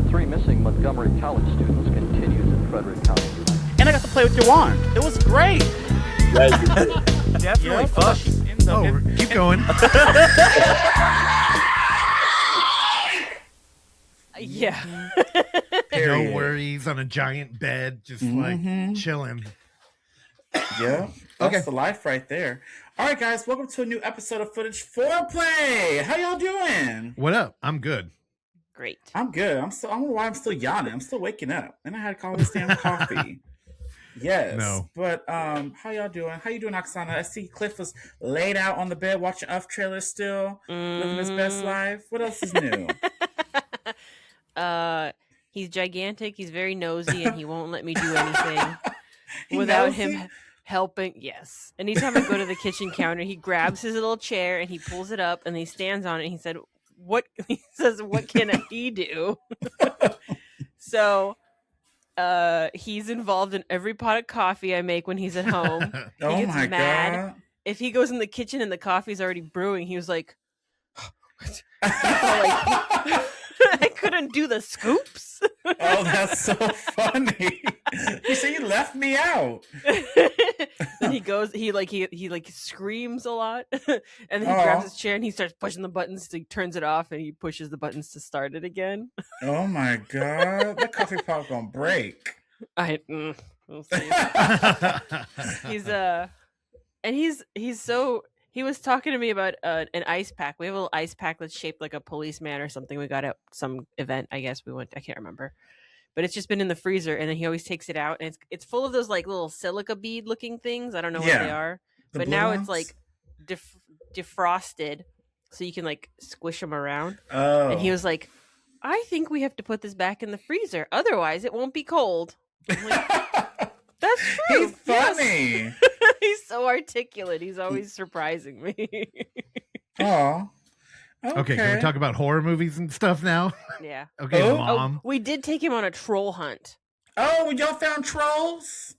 3 missing Montgomery College students continues in Frederick County. And I got to play with your wand. It was great. Definitely fun. Oh, keep going. Yeah. No worries on a giant bed, just like chilling. Yeah. That's Okay. the life right there. All right, guys. Welcome to a new episode of Footage Foreplay. How y'all doing? What up? I'm good. Great. I'm good. I don't know why I'm still yawning. I'm still waking up. And I had all this damn coffee. Yes. No. But how y'all doing? How you doing, Oksana? I see Cliff was laid out on the bed watching Uff trailer still, living his best life. What else is new? He's gigantic. He's very nosy, and he won't let me do anything without him helping. Yes. Anytime I go to the kitchen counter, he grabs his little chair and he pulls it up and he stands on it. And he said, "What?" He says, "What can he do?" So, he's involved in every pot of coffee I make when he's at home. He gets mad God. if he goes in the kitchen and the coffee's already brewing. He was like, I couldn't do the scoops. Oh, that's so funny. You say you left me out. Then he goes, he screams a lot, and then he grabs his chair and he starts pushing the buttons. He turns it off and he pushes the buttons to start it again. Oh my God, that coffee pot gonna break. We'll see. He was talking to me about an ice pack. We have a little ice pack that's shaped like a policeman or something. We got at some event, I guess we went. I can't remember, but it's just been in the freezer, and then he always takes it out, and it's full of those like little silica bead looking things. I don't know what they are, but now it's like defrosted, so you can like squish them around. Oh, and he was like, "I think we have to put this back in the freezer, otherwise it won't be cold." I'm like, that's true. He's funny. Yes. He's so articulate. He's always surprising me. Oh. Okay, can we talk about horror movies and stuff now? Yeah. Okay, Mom. We did take him on a troll hunt. Oh, y'all found trolls?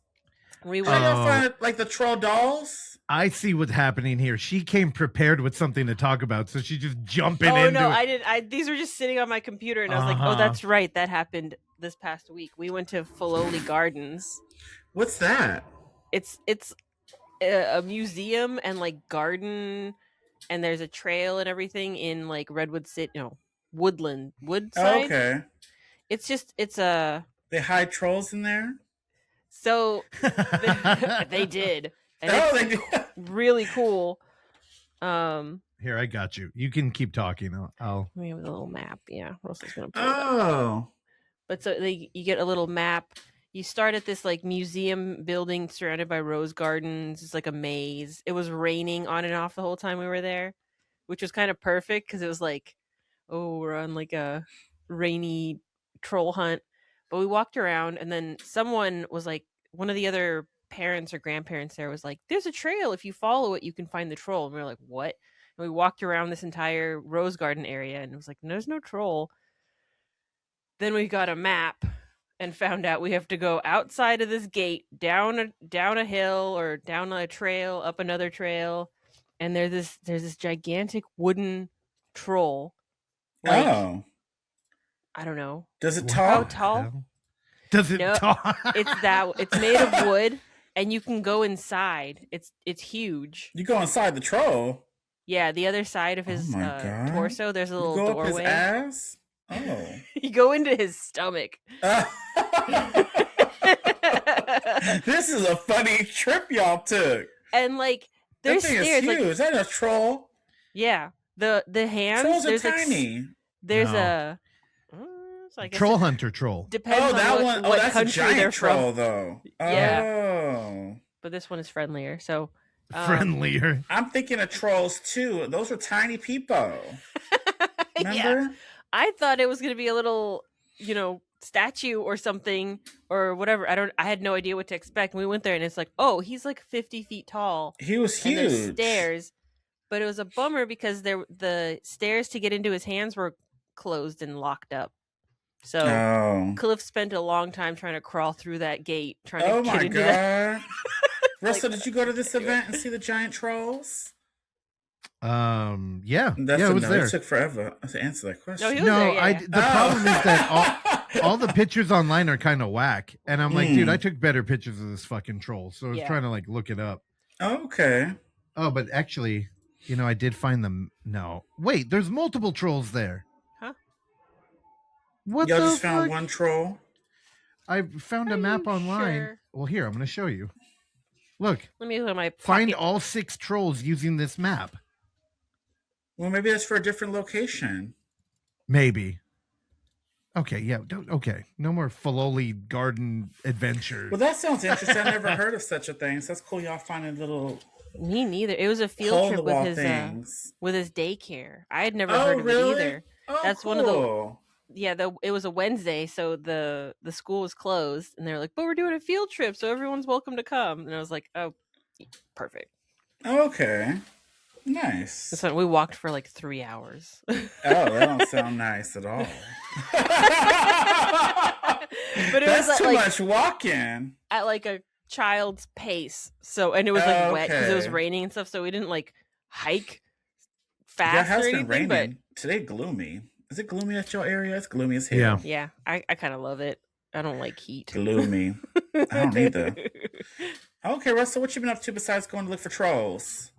We How went. y'all find like the troll dolls? I see what's happening here. She came prepared with something to talk about, so she's just jumping Oh into no, it. I didn't. These were just sitting on my computer, and I was like, "Oh, that's right. That happened this past week. We went to Filoli Gardens. What's that? It's a museum and like garden, and there's a trail and everything in like Redwood City, Woodside. Oh, okay. It's a. They hide trolls in there? So they did. And they did. Really cool. Here, I got you. You can keep talking. I'll... We have a little map. Yeah, Russell's gonna pull it up. Oh. But so you get a little map. You start at this like museum building surrounded by rose gardens. It's like a maze. It was raining on and off the whole time we were there, which was kind of perfect because it was like, oh, we're on like a rainy troll hunt. But we walked around, and then someone was like, one of the other parents or grandparents there was like, "There's a trail. If you follow it, you can find the troll." And we were like, "What?" And we walked around this entire rose garden area, and it was like, "There's no troll." Then we got a map and found out we have to go outside of this gate, down a hill or down a trail, up another trail, and there's this gigantic wooden troll. Like, I don't know. Does it How talk? tall? Does it talk? It's made of wood, and you can go inside. It's huge. You go inside the troll? Yeah, the other side of his torso, there's a little you go doorway. Up his ass? Oh. You go into his stomach. This is a funny trip y'all took. And like there's that thing stairs. is huge. Like, Is that a troll? Yeah. The hands. Trolls are there's tiny. There's No. I guess Troll hunter troll. Depends that on one. what That's country a giant they're troll, from. though. Yeah. Oh. But this one is friendlier. So Friendlier. I'm thinking of trolls too. Those were tiny people. Remember? Yeah. I thought it was gonna be a little, statue or something or whatever. I had no idea what to expect. And we went there, and it's like, oh, he's like 50 feet tall. He was huge. And there's stairs, but it was a bummer because the stairs to get into his hands were closed and locked up. So Cliff spent a long time trying to crawl through that gate, trying to get into that. Russell, did you go to this event and see the giant trolls? Yeah. That's it was there. It took forever to answer that question. No, he was there, yeah. The problem is that all the pictures online are kind of whack, and I'm like, dude, I Mm. took better pictures of this fucking troll, so I was Yeah. trying to like look it up. Okay. Oh, but actually, I did find them. No, wait, there's multiple trolls there. Huh? What Y'all the just found fuck? one troll? I found Are a map you online. sure? Well, here, I'm going to show you. Look, Let me look at my find pocket. all 6 trolls using this map. Well, maybe that's for a different location. Maybe. Okay, yeah, okay. No more Filoli garden adventure. Well, that sounds interesting. I never heard of such a thing. So that's cool. Y'all finding little Me neither. It was a field hole in trip the wall with things. his daycare. I had never Oh, heard of really? it either. Oh, That's cool. one of the it was a Wednesday, so the school was closed, and they're like, "But we're doing a field trip, so everyone's welcome to come." And I was like, "Oh, perfect." Okay. Nice. So we walked for like 3 hours. Oh, that don't sound nice at all. But it That's was too like much walking. at like a child's pace. So and it was like wet because it was Okay. raining and stuff. So we didn't like hike Yeah, it fast has or been anything. raining. But Today gloomy. Is it gloomy at your area? It's gloomy as hell. Yeah. yeah, I kind of love it. I don't like heat. Gloomy. I don't either. Okay, Russell, what you been up to besides going to look for trolls?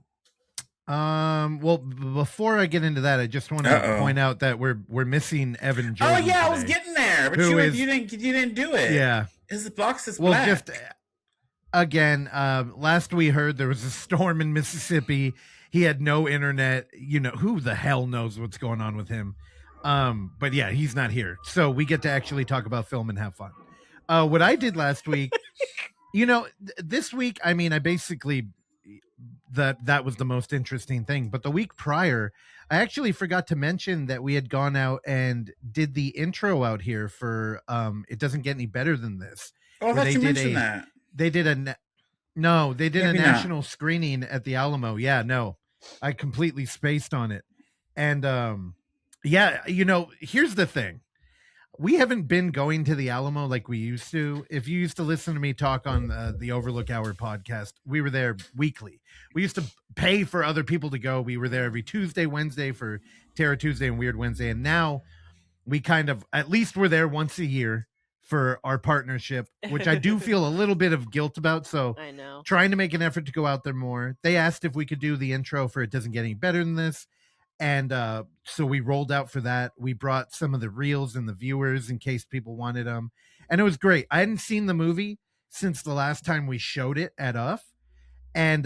Well, before I get into that, I just want to point out that we're missing Evan Jordan. Oh yeah, I was today. getting there, but Who is- you didn't do it. Yeah. His box is Well, black. just again, last we heard there was a storm in Mississippi. He had no internet. Who the hell knows what's going on with him? But yeah, he's not here. So we get to actually talk about film and have fun. What I did last week, this week, I mean, I basically that was the most interesting thing. But the week prior, I actually forgot to mention that we had gone out and did the intro out here for It Doesn't Get Any Better Than This. Oh, I where thought you mentioned that. They did no, they did Maybe a not. national screening at the Alamo. Yeah, no, I completely spaced on it. And yeah, here's the thing. We haven't been going to the Alamo like we used to. If you used to listen to me talk on the Overlook Hour podcast, we were there weekly. We used to pay for other people to go. We were there every Tuesday, Wednesday for Terror Tuesday and Weird Wednesday. And now we kind of, at least we're there once a year for our partnership, which I do feel a little bit of guilt about. So I know. trying to make an effort to go out there more. They asked if we could do the intro for It Doesn't Get Any Better Than This. And so we rolled out for that. We brought some of the reels and the viewers in case people wanted them. And it was great. I hadn't seen the movie since the last time we showed it at UF. And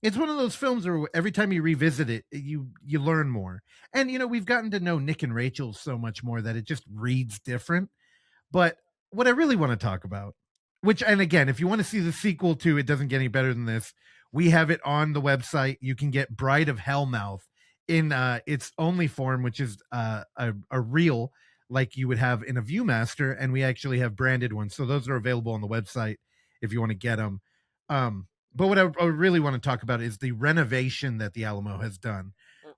it's one of those films where every time you revisit it, you learn more. And, we've gotten to know Nick and Rachel so much more that it just reads different. But what I really want to talk about, and again, if you want to see the sequel to It Doesn't Get Any Better Than This, we have it on the website. You can get Bride of Hellmouth in its only form, which is a reel like you would have in a Viewmaster, and we actually have branded ones. So those are available on the website if you want to get them. But what I really want to talk about is the renovation that the Alamo has done,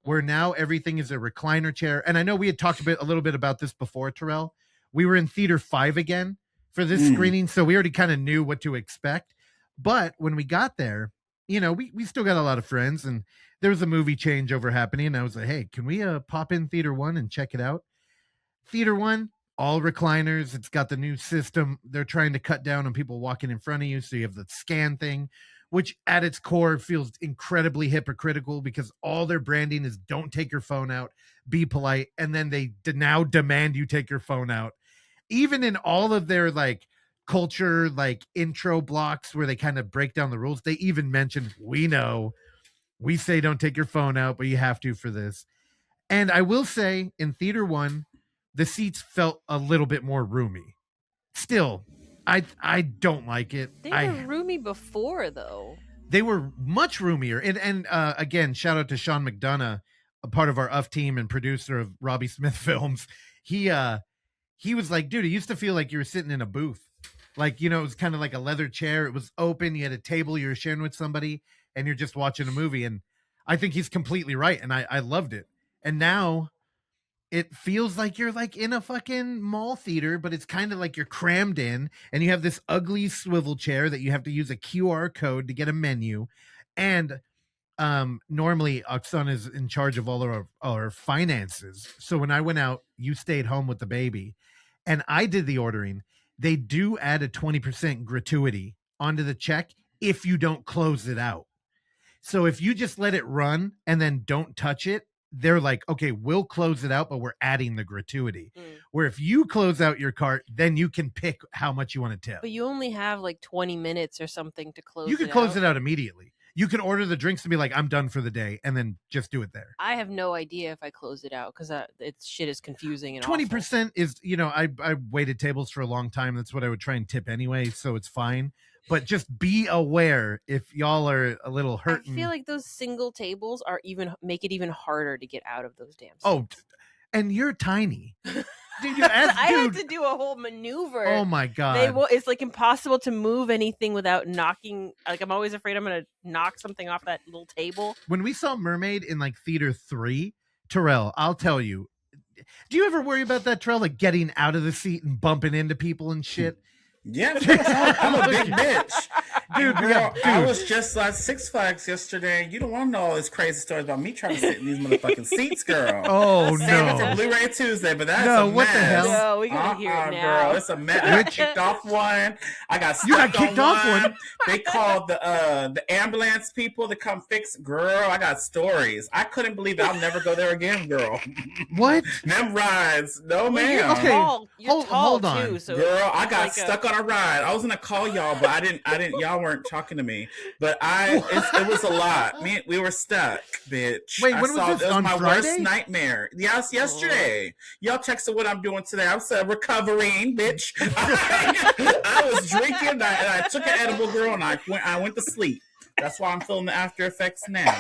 where now everything is a recliner chair. And I know we had talked a little bit about this before, Terrell. We were in Theater 5 again for this screening, so we already kind of knew what to expect. But when we got there, we still got a lot of friends, and there was a movie changeover happening. And I was like, hey, can we pop in Theater 1 and check it out? Theater 1, all recliners. It's got the new system. They're trying to cut down on people walking in front of you. So you have the scan thing, which at its core feels incredibly hypocritical because all their branding is don't take your phone out, be polite. And then they now demand you take your phone out. Even in all of their culture, intro blocks where they kind of break down the rules, they even mention, we say don't take your phone out, but you have to for this. And I will say in Theater 1, the seats felt a little bit more roomy. Still, I don't like it. They were roomy before, though. They were much roomier. And again, shout out to Sean McDonough, a part of our UF team and producer of Robbie Smith films. He was like, dude, it used to feel like you were sitting in a booth. It was kind of like a leather chair. It was open. You had a table you were sharing with somebody, and you're just watching a movie. And I think he's completely right. And I loved it. And now it feels like you're in a fucking mall theater, but it's kind of like you're crammed in, and you have this ugly swivel chair that you have to use a QR code to get a menu. And normally Oksana is in charge of all of our finances. So when I went out, you stayed home with the baby. and I did the ordering, they do add a 20% gratuity onto the check if you don't close it out. So if you just let it run and then don't touch it, they're like, okay, we'll close it out, but we're adding the gratuity. Where if you close out your cart, then you can pick how much you want to tip. But you only have like 20 minutes or something to close. You can close it out immediately. You can order the drinks and be like, I'm done for the day, and then just do it there. I have no idea if I close it out because it's shit is confusing and 20% is, I waited tables for a long time. That's what I would try and tip anyway, so it's fine. But just be aware if y'all are a little hurting. I feel like those single tables make it even harder to get out of those damn seats. Oh, and you're tiny. Dude, I had to do a whole maneuver. Oh my God. It's like impossible to move anything without knocking. Like I'm always afraid I'm going to knock something off that little table. When we saw Mermaid in like theater 3, Terrell, I'll tell you, do you ever worry about that, Terrell, like getting out of the seat and bumping into people and shit? Yeah, I'm a big bitch. Dude, Girl, I was just at Six Flags yesterday. You don't want to know all these crazy stories about me trying to sit in these motherfucking seats, girl. Oh, Save no. it for Blu-ray Tuesday, but that's No, a mess. what the hell? No, we gotta hear it now. Girl, it's a mess. I kicked off one. I got stuck You got kicked on off one? They called the ambulance people to come fix. Girl, I got stories. I couldn't believe it. I'll never go there again, girl. What? Them rides. No, Well, ma'am. Okay, You're tall hold on. too. So Girl, I got like stuck on a ride. I was gonna call y'all, but I didn't. Y'all weren't talking to me. But it was a lot. We were stuck, bitch. Wait, when was this? It was On my Friday? worst nightmare. Yes, yesterday. Y'all texted what I'm doing today. I'm recovering, bitch. I was drinking and I took an edible, girl, and I went to sleep. That's why I'm feeling the after effects now.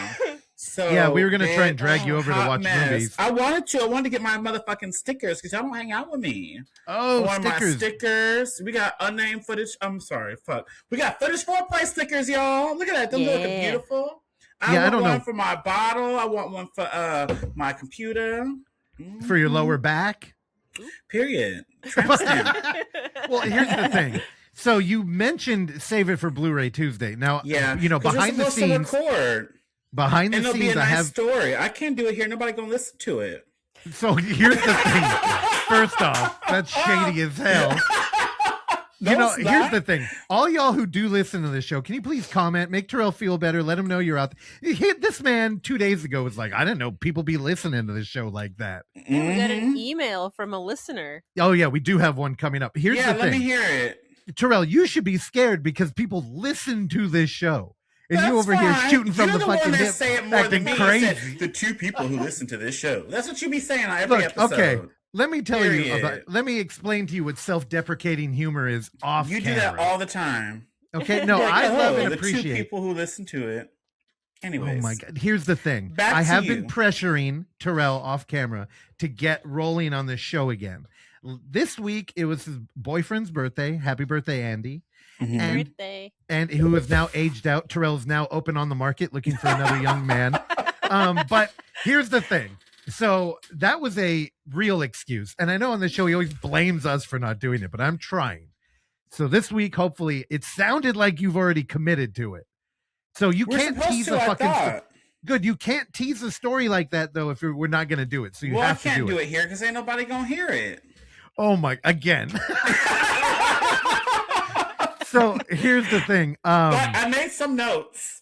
So Yeah, we were gonna try and drag you over to hot watch mess. movies. I wanted to get my motherfucking stickers because y'all don't hang out with me. Oh, I want stickers. my stickers. We got unnamed footage. I'm sorry, fuck. We got footage Foreplay stickers, y'all. Look at that. Them looking beautiful. I want one for my bottle. I want one for my computer. For your lower back? Period. Tramp stamp. Well, here's the thing. So you mentioned save it for Blu-ray Tuesday. Now, Yeah, behind the scenes, behind the and it'll be scenes, a nice I have. story. I can't do it here. Nobody gonna listen to it. So here's the thing. First off, that's shady as hell. Here's the thing. All y'all who do listen to this show, can you please comment? Make Terrell feel better. Let him know you're out there. This man 2 days ago was like, I didn't know people be listening to this show like that. Yeah, we got an email from a listener. Oh, yeah, we do have one coming up. Here's the thing. Let me hear it. Terrell, you should be scared because people listen to this show. And That's you over here fine. shooting from You're the one fucking that hip, say it more acting than me. crazy. The two people who listen to this show. That's what you be saying on every episode. Okay. Let me tell you Period. let me explain to you what self-deprecating humor is off You camera. do that all the time. Okay, no, I love and the appreciate two people who listen to it. Anyways. Oh my God. Here's the thing. Back I to have you. been pressuring Terrell off camera to get rolling on this show again. This week it was his boyfriend's birthday. Happy birthday, Andy. Mhm. Birthday. And who is now aged out. Terrell's now open on the market looking for another young man. But here's the thing. So that was a real excuse. And I know on the show he always blames us for not doing it, but I'm trying. So this week, hopefully, it sounded like you've already committed to it. So you We're can't supposed tease to, a I fucking thought. Good. You can't tease a story like that, though, if we're not going to do it. So you Well, I have to can't do do it. it here because ain't nobody gonna hear it. Oh my! Again. So here's the thing. But I made some notes.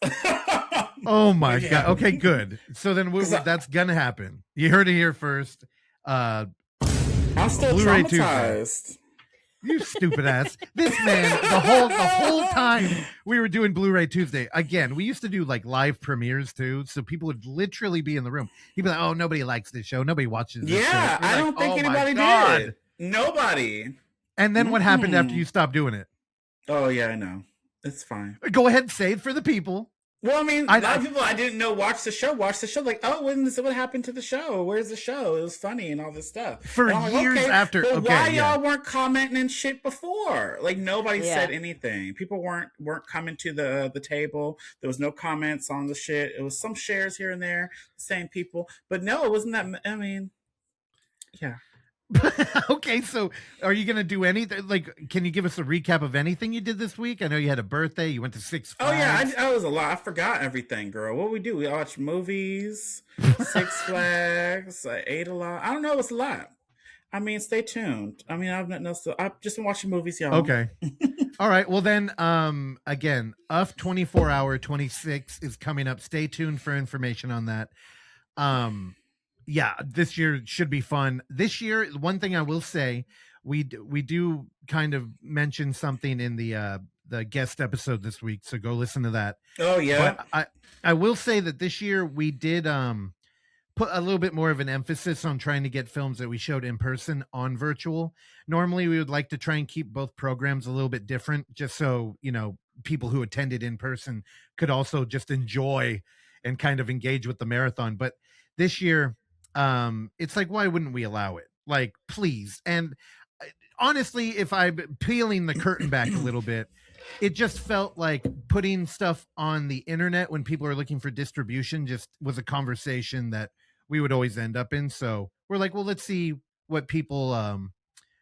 Oh my Yeah. God. Okay, good. So then that's gonna happen. You heard it here first. I'm still Blu-ray traumatized. You stupid ass. This man, the whole time we were doing Blu-ray Tuesday. Again, we used to do like live premieres too, so people would literally be in the room. He'd be like, "Oh, nobody likes this show. Nobody watches this show." Yeah, We're I like, don't think "Oh my anybody God." did. Nobody. And then what happened after you stopped doing it? Oh yeah, I know. It's fine. Go ahead and say it for the people. Well, I mean, a lot of people I didn't know watch the show. Like, oh, what happened to the show? Where's the show? It was funny and all this stuff. For And I'm like, years okay, after. But Okay, why yeah. y'all weren't commenting and shit before? Like nobody Yeah. said anything. People weren't coming to the table. There was no comments on the shit. It was some shares here and there, same people. But no, it wasn't that. I mean, yeah. Okay, so are you gonna do anything? Like, can you give us a recap of anything you did this week? I know you had a birthday. You went to Six Flags. Oh yeah, I was a lot. I forgot everything, girl. What we do? We watched movies, Six Flags. I ate a lot. I don't know. It's a lot. I mean, stay tuned. I mean, I've nothing else. I've just been watching movies, y'all. Okay. All right. Well, then, again, UF 24 Hour 26 is coming up. Stay tuned for information on that. Yeah, this year should be fun. This year, one thing I will say, we do kind of mention something in the guest episode this week, so go listen to that. Oh yeah. But I will say that this year we did put a little bit more of an emphasis on trying to get films that we showed in person on virtual. Normally we would like to try and keep both programs a little bit different, just so, you know, people who attended in person could also just enjoy and kind of engage with the marathon. But this year, it's like, why wouldn't we allow it? Like, please. And honestly, if I'm peeling the curtain back a little bit, it just felt like putting stuff on the internet when people are looking for distribution just was a conversation that we would always end up in. So we're like, well, let's see what people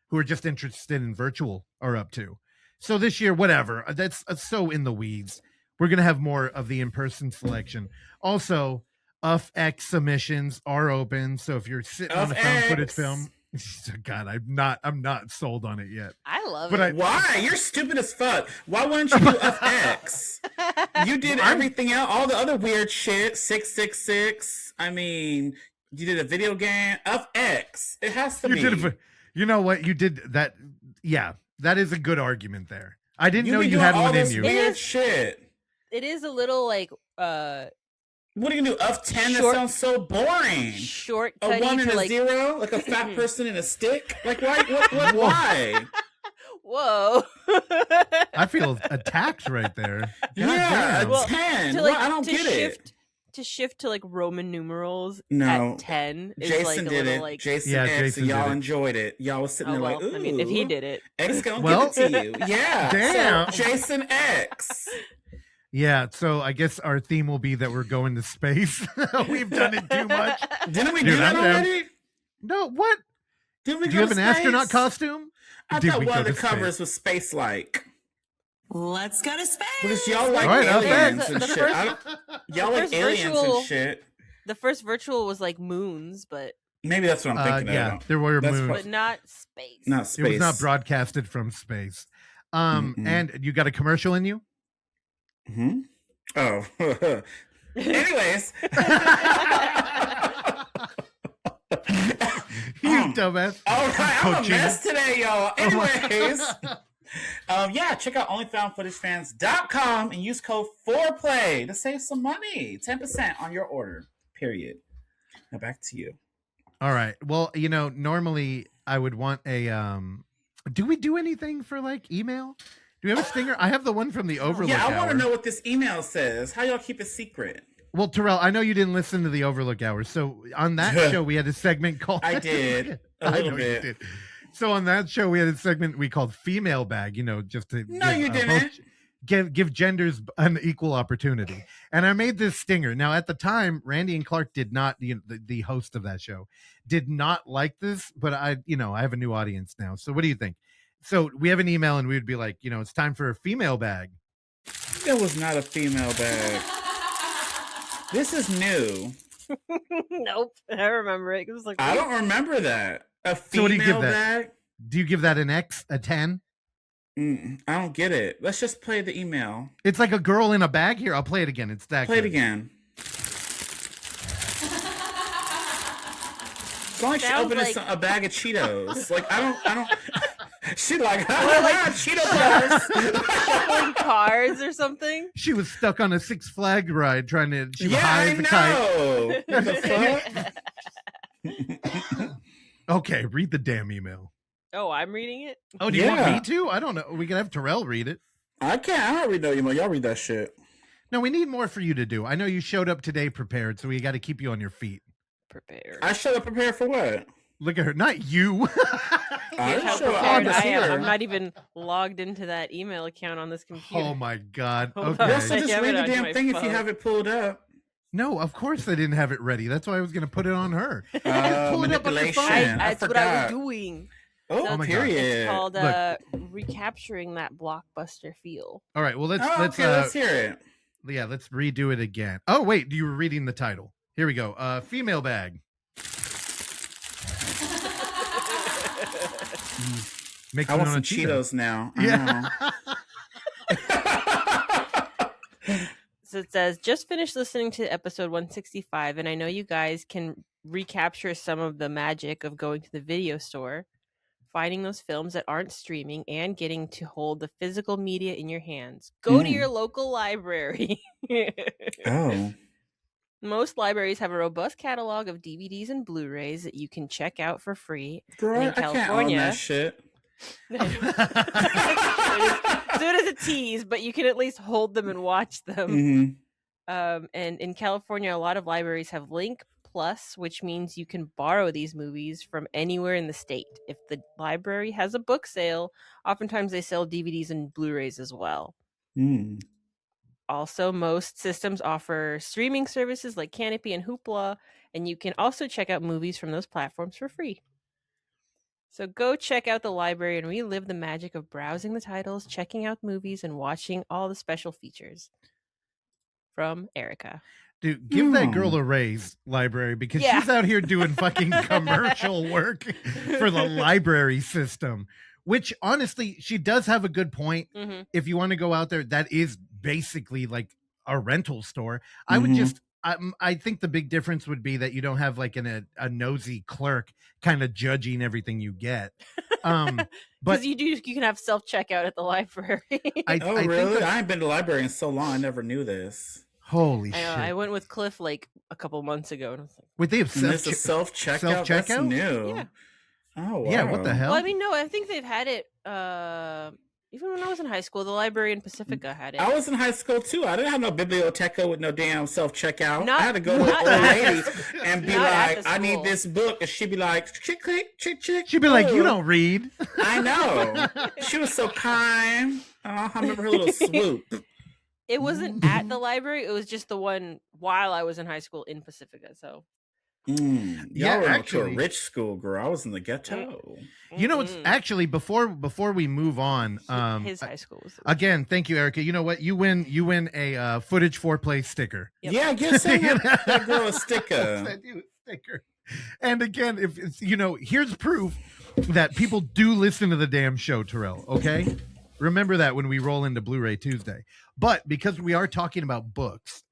who are just interested in virtual are up to. So this year, whatever, that's so in the weeds. We're going to have more of the in-person selection. Also, UFX submissions are open. So if you're sitting on a found footage film, God, I'm not sold on it yet. I love But it. Why? You're stupid as fuck. Why wouldn't you do FX? You did everything else, all the other weird shit. 666. I mean, you did a video game. FX. It has to be. You know what? You did that. Yeah, that is a good argument there. I didn't know be you doing had all one in this you. Weird shit. It is a little like What are you gonna do? F 10? That Short- sounds so boring. shortcutty A 1 and to a like 0, like a fat person in a stick. Like why? What? Why? whoa. I feel attacked right there. God Yeah, damn. a 10. to Well, like I don't to get shift it. to shift to like Roman numerals No. at 10 is Jason like a did little it. like Jason Yeah, X, Jason and y'all did it. enjoyed it. Y'all was sitting oh, there well, like, ooh. I mean, if he did it. X gonna Well- give it to you. Yeah. Damn. So, Jason X. Yeah, so I guess our theme will be that we're going to space. We've done it too much. Didn't we Dude, do that I'm down. already? No, what? Didn't we Do go you have to an space? astronaut costume? I Did thought we one go of the to space? covers was space-like. Let's go to space. Because y'all like All right, aliens okay. and The shit. first- I don't, y'all the like first aliens virtual- and shit. The first virtual was like moons, but Maybe that's what I'm thinking Yeah, of. there were That's moons. but not space. Not space. It was not broadcasted from space. Mm-mm. And you got a commercial in you? Hmm? Oh. Anyways. You dumbass. All right, I'm a Coaching. mess today, y'all. Anyways. Yeah, check out OnlyFoundFootageFans.com and use code Foreplay to save some money. 10% on your order. Period. Now back to you. All right. Well, you know, normally I would want a do we do anything for like email? Do we have a stinger? I have the one from the Overlook Yeah, I want hour. to know what this email says. How y'all keep it secret? Well, Terrell, I know you didn't listen to the Overlook hour. So on that show we had a segment called I did. A I little know bit. you did. So on that show we had a segment we called Female Bag, you know, just to No, you didn't. give genders an equal opportunity. And I made this stinger. Now at the time, Randy and Clark did not, you know, the host of that show, did not like this, but I have a new audience now. So what do you think? So we have an email and we would be like, you know, it's time for a female bag. There was not a female bag. This is new. Nope. I remember it. It was like I don't remember that. A So female what do you give that? bag? Do you give that an X, a 10? I don't get it. Let's just play the email. It's like a girl in a bag. Here, I'll play it again. It's that Play it good. again. It's like she Sounds opened like- a bag of Cheetos. Like I don't. She like Cheeto puffs. shuffling cards or something. She was stuck on a Six Flag ride trying to. She was Yeah, high I as a kite. know. What the fuck? Okay, read the damn email. Oh, I'm reading it. Oh, do you Yeah. want me to? I don't know. We can have Terrell read it. I can't. I don't read no email. Y'all read that shit. No, we need more for you to do. I know you showed up today prepared, so we got to keep you on your feet. Prepared. I showed up prepared for what? Look at her. Not you. I Look how show up. prepared I'm I am. here. I'm not even logged into that email account on this computer. Oh my God. Hold Okay. on. Yeah, so I just have read it the on damn my thing if you phone. have it pulled up. No, of course I didn't have it ready. That's why I was going to put it on her. Pull it up on your manipulation. phone. I That's what I was forgot. doing. Oh, Oh my God. period. It's called Look. recapturing that blockbuster feel. All right. Well, let's Oh, let's okay, let's hear it. yeah, let's redo it again. Oh wait, you were reading the title. Here we go. Female bag. Makes I me want some Cheeto. Cheetos now. Yeah. So it says, just finished listening to episode 165, and I know you guys can recapture some of the magic of going to the video store, finding those films that aren't streaming, and getting to hold the physical media in your hands. Go to your local library. Oh. Most libraries have a robust catalog of DVDs and Blu-rays that you can check out for free. Girl, And in I can't own California, that shit. so it is a tease, but you can at least hold them and watch them. Mm-hmm. And in California, a lot of libraries have Link Plus, which means you can borrow these movies from anywhere in the state. If the library has a book sale, oftentimes they sell DVDs and Blu-rays as well. Mm. Also, most systems offer streaming services like Canopy and Hoopla, and you can also check out movies from those platforms for free. So go check out the library and relive the magic of browsing the titles, checking out movies, and watching all the special features. From Erica. Dude, give that girl a raise, library, because she's out here doing fucking commercial work for the library system, which honestly, she does have a good point. Mm-hmm. If you want to go out there, that is basically like a rental store. I would just, I think the big difference would be that you don't have like a nosy clerk kind of judging everything you get. But you can have self-checkout at the library. I really? I ain't been to the library in so long. I never knew this. Holy shit. I went with Cliff like a couple months ago. And I was like, wait, they have self-checkout? That's new. Yeah. Oh, wow. Yeah, what the hell? Well, I mean, no, I think they've had it even when I was in high school. The library in Pacifica had it. I was in high school too. I didn't have no biblioteca with no damn self-checkout. I had to go to not an old at lady the- and be not at like, the I need school. this book. And she'd be like, chick, click, chick, chick. She'd be like, you don't read. I know. She was so kind. Oh, I remember her little swoop. It wasn't at the library. It was just the one while I was in high school in Pacifica. So Y'all Yeah, were to a actually. rich school, girl. I was in the ghetto. You know, it's actually before we move on. his high school was Again, thank you, Erica. You know what? You win a footage foreplay sticker. Yep. Yeah, give that girl a sticker. Send you a sticker. And again, if it's, here's proof that people do listen to the damn show, Terrell. Okay, remember that when we roll into Blu-ray Tuesday. But because we are talking about books,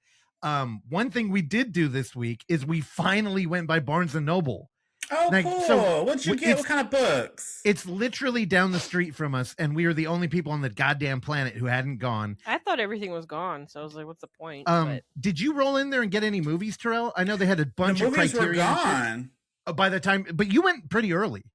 one thing we did do this week is we finally went by Barnes and Noble. Oh, Like, cool. so What'd you get? What kind of books? It's literally down the street from us, and we are the only people on the goddamn planet who hadn't gone. I thought everything was gone, so I was like, "What's the point?" Did you roll in there and get any movies, Terrell? I know they had a bunch The of movies criteria. were and shit. gone. By the time, but you went pretty early.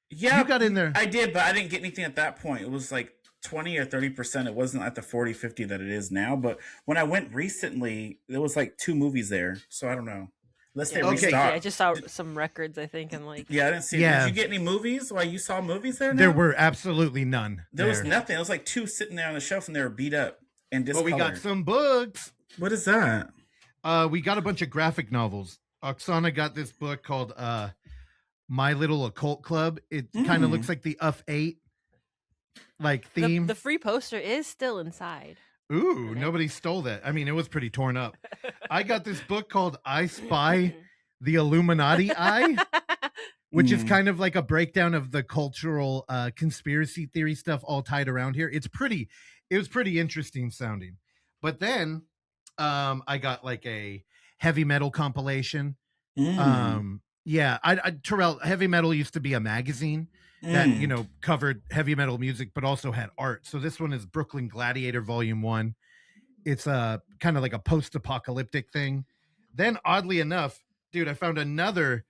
Yeah, you got in there. I did, but I didn't get anything at that point. It was like 20 or 30%. It wasn't at the 40, 50 that it is now. But when I went recently, there was like 2 movies there. So I don't know. Unless they restocked. Yeah, I just saw some records, I think, and like. Yeah, I didn't see. Yeah. Did you get any movies? Why, you saw movies there? Now? There were absolutely none. There was nothing. It was like 2 sitting there on the shelf, and they were beat up and But discolored. we got some books. What is that? We got a bunch of graphic novels. Oksana got this book called My Little Occult Club. It kind of looks like the UF 8 like theme. The free poster is still inside. Ooh, nobody stole that. I mean, it was pretty torn up. I got this book called I Spy the Illuminati Eye, which is kind of like a breakdown of the cultural conspiracy theory stuff all tied around here. It was pretty interesting sounding. But then I got like a heavy metal compilation. Yeah, Terrell, heavy metal used to be a magazine that covered heavy metal music but also had art. So this one is Brooklyn Gladiator Volume 1. It's kind of like a post-apocalyptic thing. Then oddly enough, dude, I found another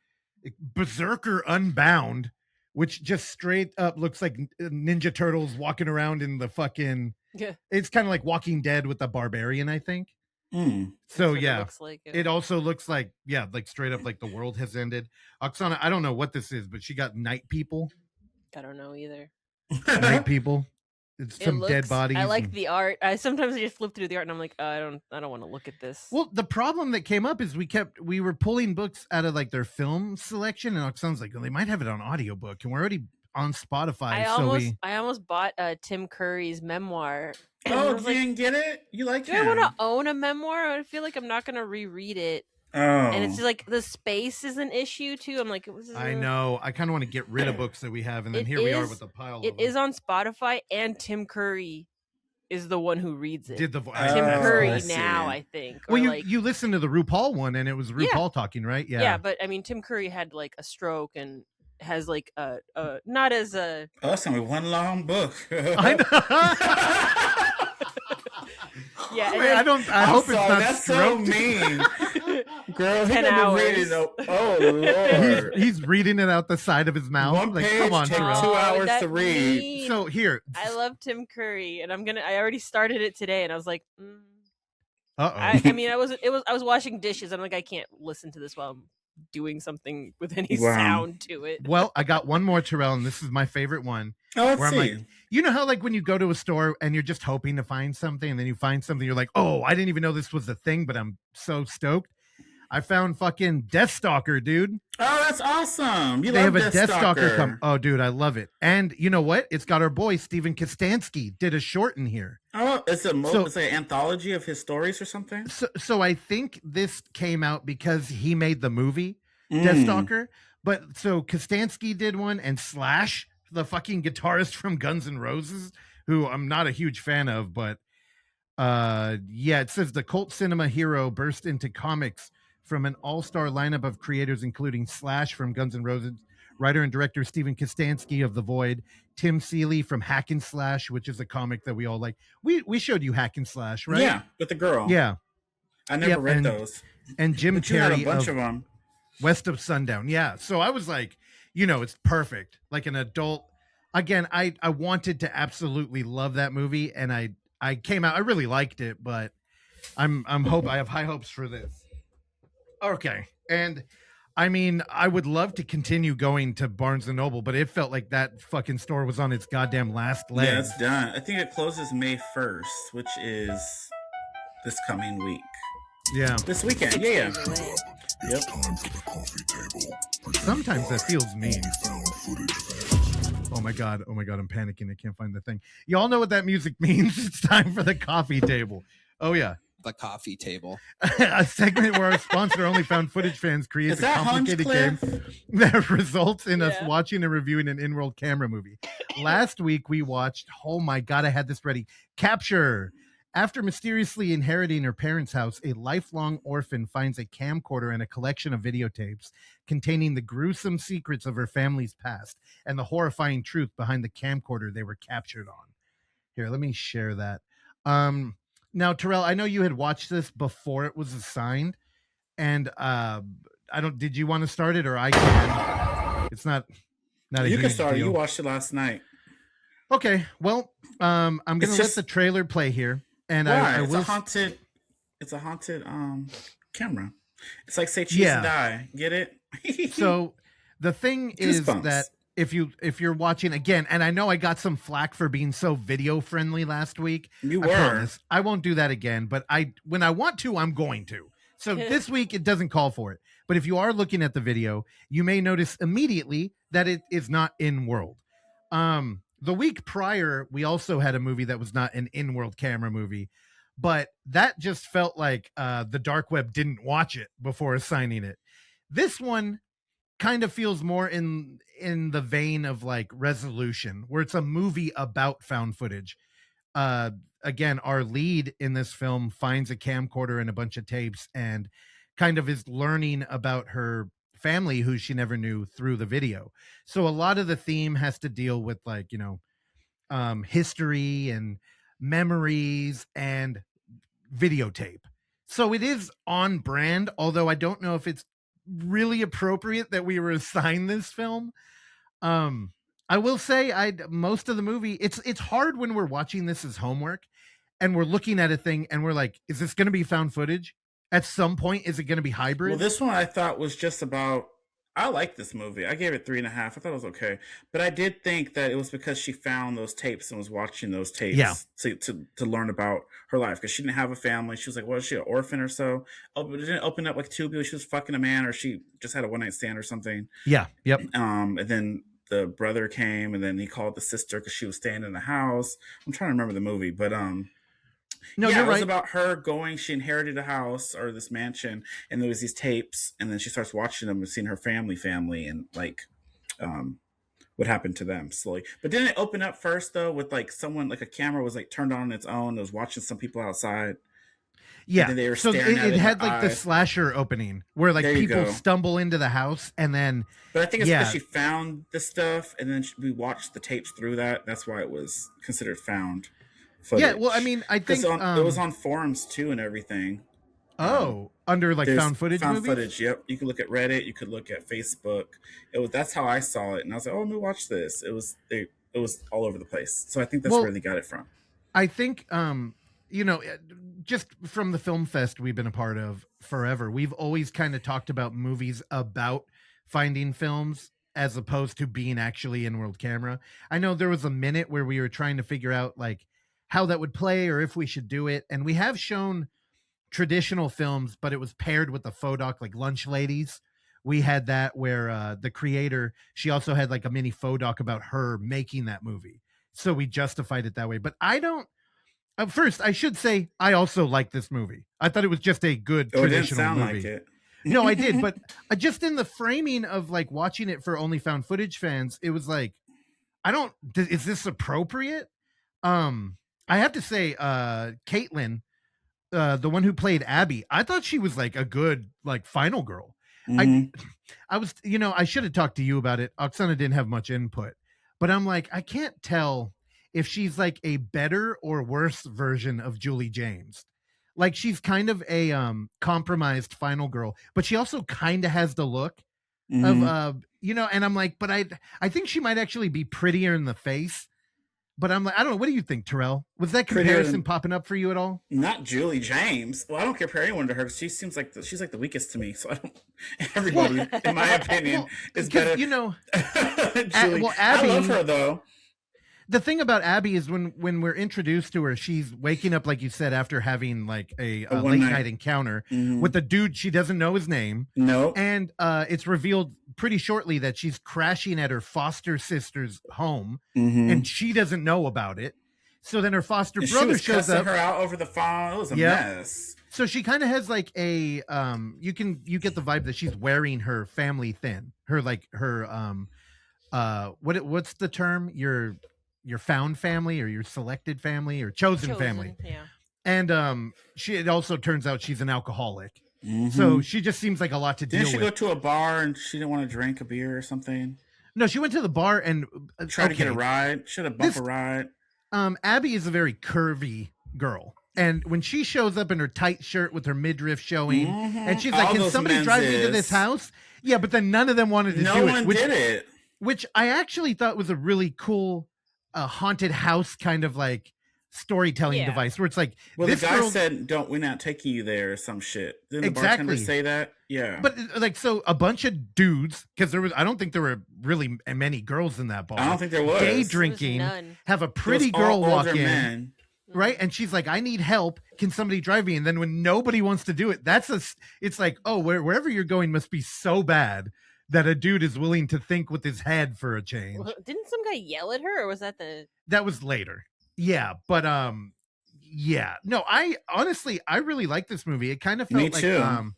Berserker Unbound, which just straight up looks like Ninja Turtles walking around in the fucking it's kind of like Walking Dead with the barbarian, I think. So yeah, it also looks like like straight up like the world has ended. Oksana, I don't know what this is, but she got Night People. I don't know either. Night People. It's some dead bodies. I like the art. Sometimes I just flip through the art and I'm like, I don't want to look at this. Well, the problem that came up is we were pulling books out of like their film selection, and Oksana's like, well, they might have it on audiobook, and we're already on Spotify. I almost bought Tim Curry's memoir. Oh, you didn't get it? You like do I want to own a memoir? I feel like I'm not going to reread it. And it's Oh. just like the space is an issue too. I'm like, I know. I kind of want to get rid of books that we have, and then here we are with a pile It of is them. on Spotify, and Tim Curry is the one who reads it. Did the Tim Oh, Curry I see. now, I think. Well, or you like, you listened to the RuPaul one, and it was RuPaul talking, right? yeah, but I mean, Tim Curry had like a stroke and has like not as a Oh, that's only one long book. I know. yeah. And Wait, then- I hope it's not That's stroked. so mean. Girl, he 10 been hours. reading. Oh Lord. He's reading it out the side of his mouth. One Like, page come on, take Terrell. 2 hours that to read. mean. So here. I love Tim Curry, and I already started it today, and I was like, Uh-oh. I mean, I was washing dishes. I'm like, I can't listen to this while I'm doing something with any Wow. sound to it. Well, I got one more, Terrell, and this is my favorite one. Oh, let's Where I'm see. like, you know how like when you go to a store and you're just hoping to find something, and then you find something, you're like, oh, I didn't even know this was a thing, but I'm so stoked. I found fucking Deathstalker, dude. Oh, that's awesome. You They love have a Deathstalker Deathstalker. come. Oh, dude, I love it. And you know what? It's got our boy Steven Kostanski did a short in here. Oh, it's So- it's an anthology of his stories or something. So I think this came out because he made the movie Mm. Deathstalker. But so Kostanski did one, and Slash, the fucking guitarist from Guns N' Roses, who I'm not a huge fan of, but yeah, it says the cult cinema hero burst into comics from an all-star lineup of creators, including Slash from Guns N' Roses, writer and director Steven Kostanski of The Void, Tim Seeley from Hack and Slash, which is a comic that we all like. We showed you Hack and Slash, right? Yeah, with the girl. Yeah. I never Yep, read and those. And Jim But you had a Carrey bunch of of them. West of Sundown. Yeah. So I was like, you know, it's perfect. Like an adult. Again, I wanted to absolutely love that movie, and I came out. I really liked it, but I have high hopes for this. Okay. And I mean, I would love to continue going to Barnes and Noble, but it felt like that fucking store was on its goddamn last leg. Yeah, it's done. I think it closes May 1st, which is this coming week. Yeah. This weekend. Yeah. Yep. Sometimes that feels mean. Oh my god, I'm panicking. I can't find the thing. Y'all know what that music means. It's time for the coffee table. Oh yeah. The coffee table. A segment where our sponsor OnlyFoundFootageFans creates Is a that complicated game Hunchcliffe? that results in us Yeah. watching and reviewing an in-world camera movie. Last week we watched, oh my god, I had this ready. Capture. After mysteriously inheriting her parents' house, a lifelong orphan finds a camcorder and a collection of videotapes containing the gruesome secrets of her family's past and the horrifying truth behind the camcorder they were captured on. Here, let me share that. Now, Terrell, I know you had watched this before it was assigned, and did you want to start it, or I can? It's not a You huge can start. deal. You watched it last night. Okay, well, I'm gonna It's let just- the trailer play here, and Why? I It's will. a haunted. It's a haunted camera. It's like say cheese Yeah. and die. Get it? So the thing is Goosebumps. that if you're watching again, and I know I got some flack for being so video friendly last week. You I were. promise I won't do that again, but when I want to, I'm going to. So this week it doesn't call for it. But if you are looking at the video, you may notice immediately that it is not in world. The week prior, we also had a movie that was not an in-world camera movie, but that just felt like the dark web didn't watch it before assigning it. This one kind of feels more in the vein of like Resolution, where it's a movie about found footage. Again, our lead in this film finds a camcorder and a bunch of tapes and kind of is learning about her family who she never knew through the video. So a lot of the theme has to deal with like, you know, history and memories and videotape. So it is on brand, although I don't know if it's really appropriate that we were assigned this film. I will say most of the movie, it's hard when we're watching this as homework and we're looking at a thing and we're like, is this going to be found footage? At some point, is it going to be hybrid? Well, this one I thought was just about. I like this movie. I gave it 3.5. I thought it was okay, but I did think that it was because she found those tapes and was watching those tapes Yeah. to learn about her life, because she didn't have a family. She was like, was she an orphan or so? Oh, but it didn't open up like two people. She was fucking a man, or she just had a one night stand or something. Yeah. Yep. And then the brother came, and then he called the sister because she was staying in the house. I'm trying to remember the movie, but No, yeah, you're it was right. about her going. She inherited a house or this mansion, and there was these tapes, and then she starts watching them and seeing her family, and like, um, what happened to them slowly. But didn't it open up first though with like someone like a camera was like turned on its own? It was watching some people outside, and Yeah. then they were So staring at it it in had her like the eyes. slasher opening where like There you people go. stumble into the house and then But I think it's because yeah. she found this stuff, and then we watched the tapes through that. That's why it was considered found footage. Yeah, well, I mean, I because think it was on forums too and everything. under like There's found footage movies? footage. Yep, you could look at Reddit. You could look at Facebook. That's how I saw it, and I was like, "Oh, let me watch this." It was all over the place. So I think that's Well, where they got it from. I think you know, just from the film fest we've been a part of forever, we've always kind of talked about movies about finding films as opposed to being actually in world camera. I know there was a minute where we were trying to figure out like how that would play or if we should do it, and we have shown traditional films, but it was paired with the faux doc, like Lunch Ladies. We had that where the creator, she also had like a mini faux doc about her making that movie. So we justified it that way. But I don't, first, I should say, I also like this movie. I thought it was just a good Oh, it didn't traditional sound movie. like it. No, I did. But just in the framing of like watching it for OnlyFoundFootageFans, it was like, is this appropriate? I have to say, Caitlin, the one who played Abby, I thought she was like a good like final girl. Mhm. I was, you know, I should have talked to you about it. Oksana didn't have much input, but I'm like, I can't tell if she's like a better or worse version of Julie James. Like she's kind of a compromised final girl, but she also kind of has the look Mhm. of you know, and I'm like, but I think she might actually be prettier in the face. But I'm like, I don't know. What do you think, Terrell? Was that Prettier comparison than- popping up for you at all? Not Julie James. Well, I don't compare anyone to her because she seems like she's like the weakest to me. So I don't. Everybody, in my opinion, is 'cause, better. you know, Julie. well, I love Abby- her though. the thing about Abby is when we're introduced to her, she's waking up, like you said, after having like a one late night. night encounter Mhm. with a dude she doesn't know his name. No. And it's revealed pretty shortly that she's crashing at her foster sister's home Mhm. and she doesn't know about it. So then her foster And she brother was shows cussing up. her out over the phone. It was a Yep. mess. So she kind of has like a you get the vibe that she's wearing her family thin. Her like her what's the term? Your found family or your selected family or chosen family. Yeah. And it also turns out she's an alcoholic. Mhm. So she just seems like a lot to deal Didn't she go with. to a bar and she didn't want to drink a beer or something? No, she went to the bar and Tried to get a okay. ride. Should have bumped a ride. Abby is a very curvy girl. And when she shows up in her tight shirt with her midriff showing, and she's like, All "Can those somebody drive me to menses. this house?" Yeah, but then none of them wanted to No do one it. Which, did it. which I actually thought was a really cool haunted house kind of like storytelling Yeah. device where it's like Well, this the guy girl, said, "We're not taking you there," or some shit. Didn't the Exactly. bartender say that? Yeah. but like so a bunch of dudes, because I don't think there were really many girls in that bar. I don't think there was. Day There was drinking, none. have a It was pretty all girl walk older in. men. Right, and she's like, "I need help. Can somebody drive me?" And then when nobody wants to do it, it's like, oh, wherever you're going must be so bad that a dude is willing to think with his head for a change. Well, didn't some guy yell at her, or was that the? That was later, yeah. But yeah, no, I honestly I really like this movie. It kind of felt Me like too.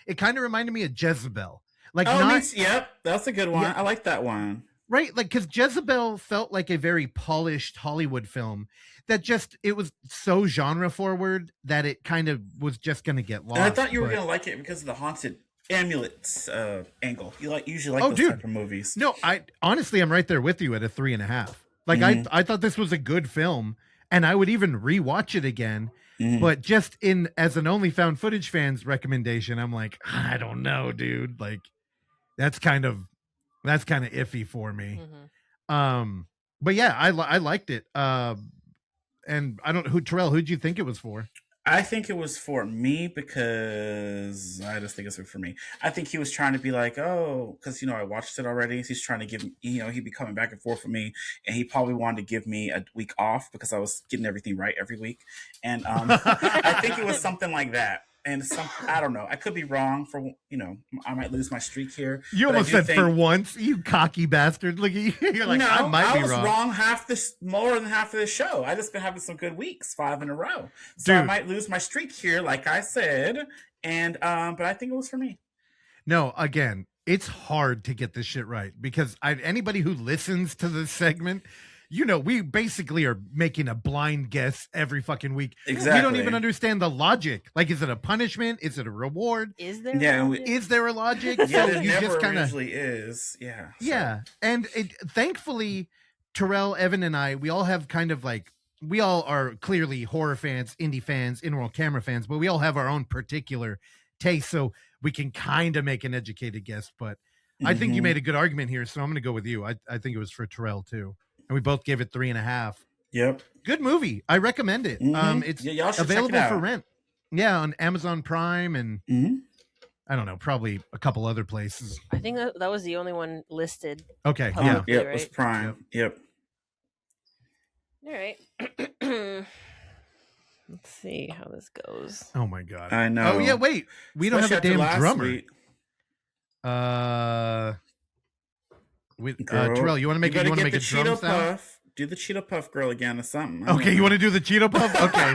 it kind of reminded me of Jezebel, like Oh, not yep, that's a good one. Yeah. I like that one. right, like because Jezebel felt like a very polished Hollywood film that just it was so genre forward that it kind of was just going to get lost. And I thought you were but- gonna like it because of the haunted amulets angle. You usually like Oh, those dude. type of movies. No, I honestly I'm right there with you at a 3.5. Like Mhm. I thought this was a good film, and I would even rewatch it again. Mhm. But just as an OnlyFoundFootageFans recommendation, I'm like, I don't know, dude. Like that's kind of iffy for me. Mhm. But yeah, I liked it. And I don't Terrell, who'd you think it was for? I think it was for me because I just think it's for me. I think he was trying to be like, oh, because I watched it already. So he's trying to give me, he'd be coming back and forth with me, and he probably wanted to give me a week off because I was getting everything right every week. And I think it was something like that. and I don't know. I could be wrong for I might lose my streak here. You but I almost do said think- for once, you cocky bastard. Look at you. You're like, no, I might be was wrong. more than half of the show. I just been having some good weeks, 5 in a row. So I might lose my streak here, like I said. And but I think it was for me. No, again, it's hard to get this shit right because anybody who listens to this segment, we basically are making a blind guess every fucking week. Exactly. We don't even understand the logic. Like, is it a punishment? Is it a reward? Is there? Is there a logic? Yeah, So it you never just kind of usually is. Yeah. Yeah, and thankfully, Terrell, Evan, and I, we all have kind of like we all are clearly horror fans, indie fans, in-world camera fans, but we all have our own particular taste, so we can kind of make an educated guess. But I think you made a good argument here, so I'm going to go with you. I think it was for Terrell too, and we both gave it 3.5. Yep. Good movie. I recommend it. It's y'all should available check it for out. rent. Yeah, on Amazon Prime and I don't know, probably a couple other places. I think that was the only one listed. Okay, Oh, yeah. Yep, it was Prime. Yep. All right. Let's see how this goes. Oh my god. I know. Oh yeah, wait. We don't have a Especially damn after last drummer. week. Girl, Terrell, you want to make you a gotta get the drum Cheeto sound? Puff. Do the Cheeto Puff girl again or something. Okay, you want to do the Cheeto Puff? Okay.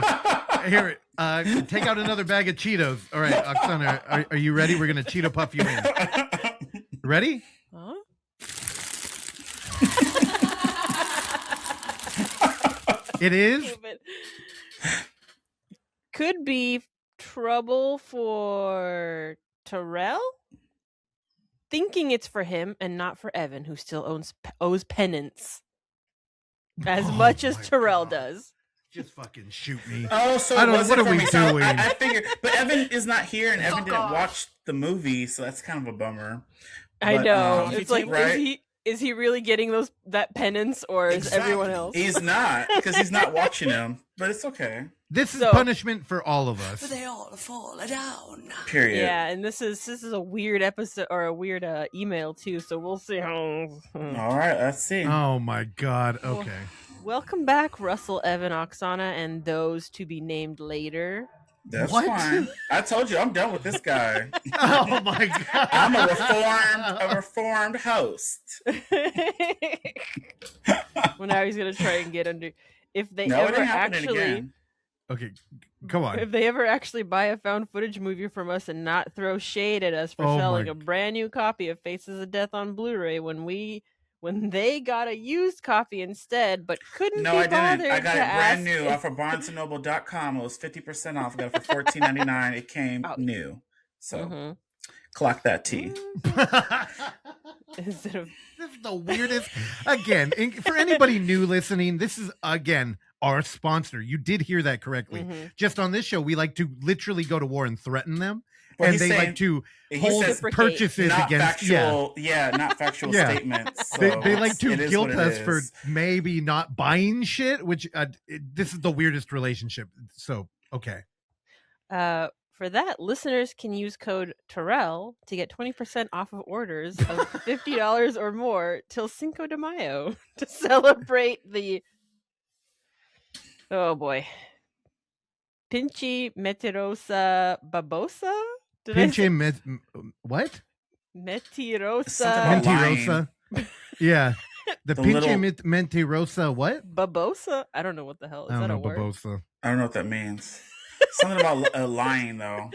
Here, take out another bag of Cheetos. All right, Oksana, are you ready? We're gonna Cheeto Puff you in. Ready? Huh? It is. Could be trouble for Terrell, thinking it's for him and not for Evan, who still owes penance as much as Terrell does. Just fucking shoot me. Oh, so I don't know. was What it are for we me? So doing? I figured, but Evan is not here, and Evan didn't watch the movie, so that's kind of a bummer. I But, know. he It's like, did, right? is he really getting that penance, or is everyone else? He's not, because he's not watching him. But it's okay. This is punishment for all of us. They all fall down. Period. Yeah, and this is a weird episode or a weird email too. So we'll see how. All right, let's see. Oh my god. Okay. Welcome back, Russell, Evan, Oksana, and those to be named later. That's What? fine. I told you I'm done with this guy. Oh my god. I'm a reformed host. Well, now he's gonna try and get under. If they No, it ever ain't happening actually, again. Okay, come on. if they ever actually buy a found footage movie from us and not throw shade at us for Oh selling my- a brand new copy of Faces of Death on Blu-ray when they got a used copy instead, but couldn't No, be I bothered didn't. I got to it brand ask new if- off of BarnesandNoble.com. It was 50% off. I got it for $14.99. It came new. So clock that T. Instead of This is the weirdest. Again, for anybody new listening, this is again our sponsor. You did hear that correctly. Just on this show, we like to literally go to war and threaten them, Well, and he's they saying- like to he hold says purchases not against. factual, not factual Yeah. statements. So They like to it is guilt what it us for is. maybe not buying shit, which this is the weirdest relationship. So okay. for that, listeners can use code Terrell to get 20% off of orders of $50 or more till Cinco de Mayo to celebrate the Pinche Mentirosa Babosa? What? Mentirosa Something about Mentirosa. Yeah. The The pinche little- mentirosa what? Babosa? I don't know what the hell is I don't that know, a word? babosa. I don't know what that means. Something about lying, though.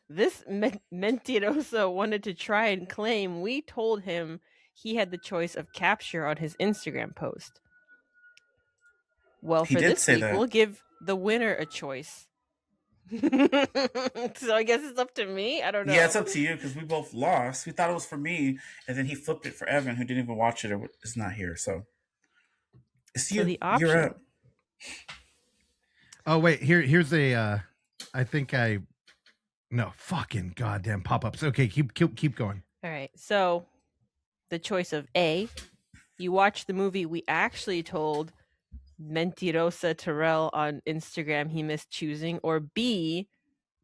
This Mentirosa wanted to try and claim we told him he had the choice of capture on his Instagram post. Well, He for did this say week, that. we'll give the winner a choice. So I guess it's up to me. I don't know. Yeah, it's up to you because we both lost. We thought it was for me, and then he flipped it for Evan, who didn't even watch it or is not here. So it's So you. the option- You're up. Oh wait, here's a I think I no fucking goddamn pop-ups. Okay, keep going. All right. So the choice of A, you watch the movie we actually told Mentirosa Terrell on Instagram he missed choosing, or B,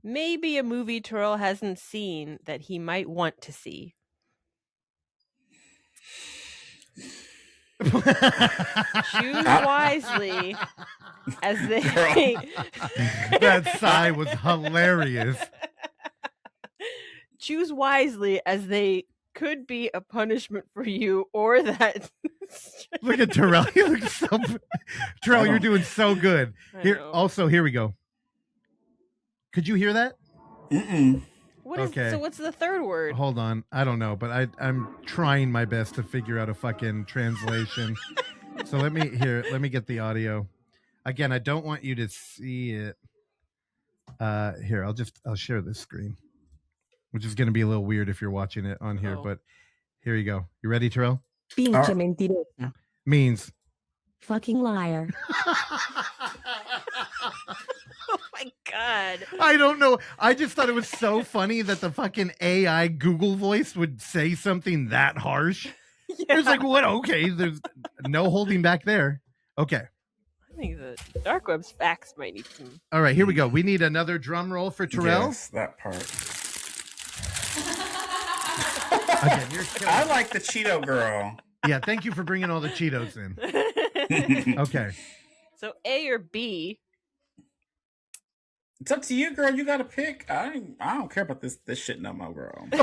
maybe a movie Terrell hasn't seen that he might want to see. Choose wisely as they That sigh was hilarious. choose wisely as they could be a punishment for you, or that. Look at Terrell. He looks so. Terrell, you're doing so good. I Here, know. also, here we go. Could you hear that? What is Okay. so? What's the third word? Hold on. I don't know, but I'm trying my best to figure out a fucking translation. So let me get the audio. Again, I don't want you to see it. Here, I'll share this screen, which is going to be a little weird if you're watching it on here, Oh. but here you go. You ready, Terrell? Pinche mentirosa. Means Fucking liar. Oh my god! I don't know. I just thought it was so funny that the fucking AI Google voice would say something that harsh. Yeah. It's like, what? Okay, there's no holding back there. Okay. I think the dark web facts might need some. All right, here we go. We need another drum roll for Terrell. Yes, that part. Again, you're killing I me. like the Cheeto girl. Yeah, thank you for bringing all the Cheetos in. Okay. So A or B? It's up to you, girl. You got to pick. I don't care about this shit no more, girl. I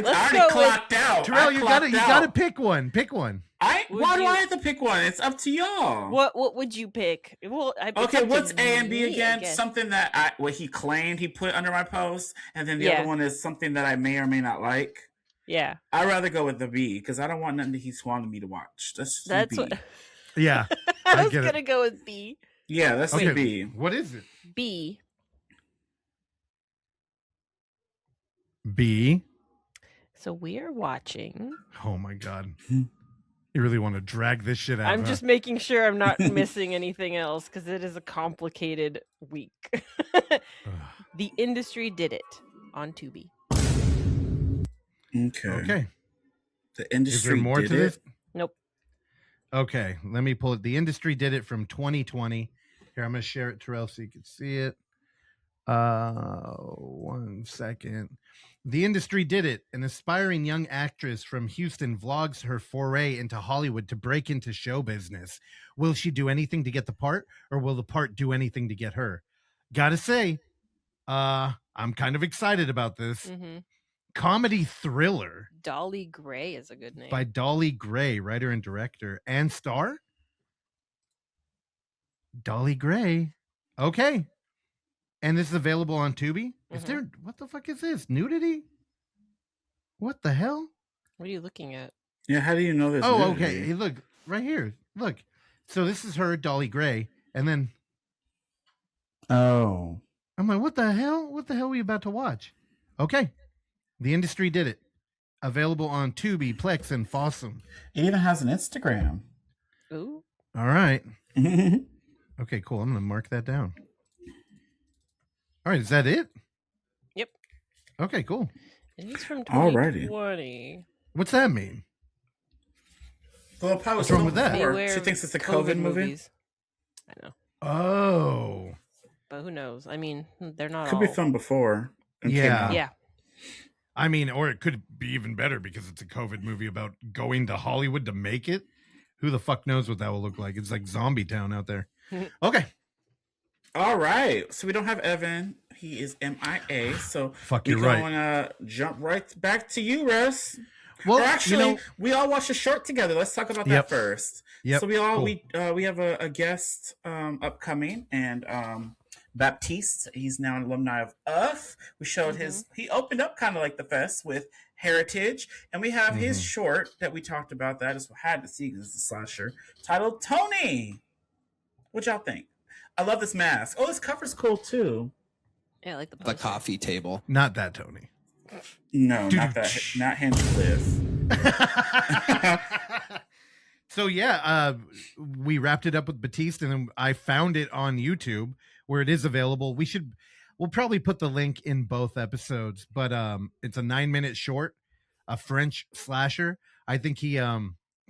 Let's already go clocked out. Terrell, I you clocked gotta out. pick one. Pick one. Would Why do you- I have to pick one? It's up to y'all. What would you pick? Well, it's Okay, up to what's A and B me, I again? guess. Something that what he claimed he put under my post, and then the Yeah. other one is something that I may or may not like. Yeah, I'd rather go with the B because I don't want nothing that he's wanting me to watch. That's that's B. what Yeah. I was get it. gonna go with B. Yeah, that's Okay. the B. What is it? B. B. So we are watching. Oh my god. You really want to drag this shit out. I'm huh? just making sure I'm not missing anything else because it is a complicated week. The Industry Did It on Tubi. Okay. Okay. The industry Is there more did to it. this? Nope. Okay, let me pull it. The Industry Did It from 2020. Here, I'm going to share it, Terrell, so you can see it. 1 second. The Industry Did It. An aspiring young actress from Houston vlogs her foray into Hollywood to break into show business. Will she do anything to get the part, or will the part do anything to get her? Gotta say, I'm kind of excited about this. Hmm. Comedy thriller Dolly Gray is a good name. by Dolly Gray, writer and director, and star Dolly Gray. Okay. And this is available on Tubi. Is Mhm. there, what the fuck is this? Nudity? What the hell? What are you looking at? Yeah, how do you know this? Oh, nudity? okay. Hey, look, right here. Look. So this is her, Dolly Gray. And then Oh. I'm like, what the hell? What the hell are we about to watch? Okay. The Industry Did It. Available on Tubi, Plex, and Fossum. It even has an Instagram. Ooh. All right. Okay. Okay, cool. I'm going to mark that down. All right. Is that it? Yep. Okay, cool. It is from Alrighty. 2020. What's that mean? Well, probably What's wrong with that? before. Beware She of thinks it's a COVID movie. movies. I know. Oh. But who knows? I mean, they're not Could all. be filmed before. and came Yeah. out. Yeah. I mean, or it could be even better because it's a COVID movie about going to Hollywood to make it. Who the fuck knows what that will look like? It's like Zombie Town out there. Okay. All right. So we don't have Evan. He is MIA. So Fuck, we're you're right. going to jump right back to you, Russ. Well, Or actually, you know, we all watched a short together. Let's talk about Yep. that first. Yep, So we all cool. we have a guest upcoming, and Baptiste. He's now an alumni of UF. We showed his. He opened up kind of like the fest with Heritage, and we have his short that we talked about. That I just had to see because it's a slasher titled Tony. What y'all think? I love this mask. Oh, this cover's cool too. Yeah, I like the The poster. coffee table. not that Tony. No, not that. Not Hinchcliffe. So yeah, we wrapped it up with Batiste, and then I found it on YouTube where it is available. We'll probably put the link in both episodes, but it's a 9-minute short, a French slasher. I think he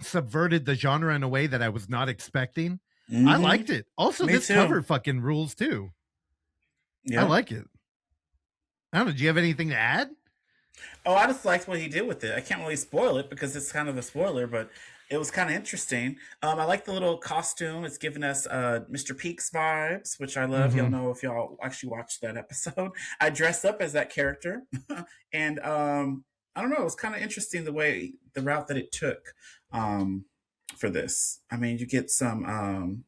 subverted the genre in a way that I was not expecting. I Mhm. liked it. Also, Me this too. cover fucking rules too. Yeah. I like it. I don't know. Do you have anything to add? Oh, I just liked what he did with it. I can't really spoil it because it's kind of a spoiler, but it was kind of interesting. I like the little costume. It's giving us Mr. Peaks vibes, which I love. Y'all Mhm. know if y'all actually watched that episode. I dressed up as that character, and I don't know. It was kind of interesting the route that it took for this. I mean, you get some.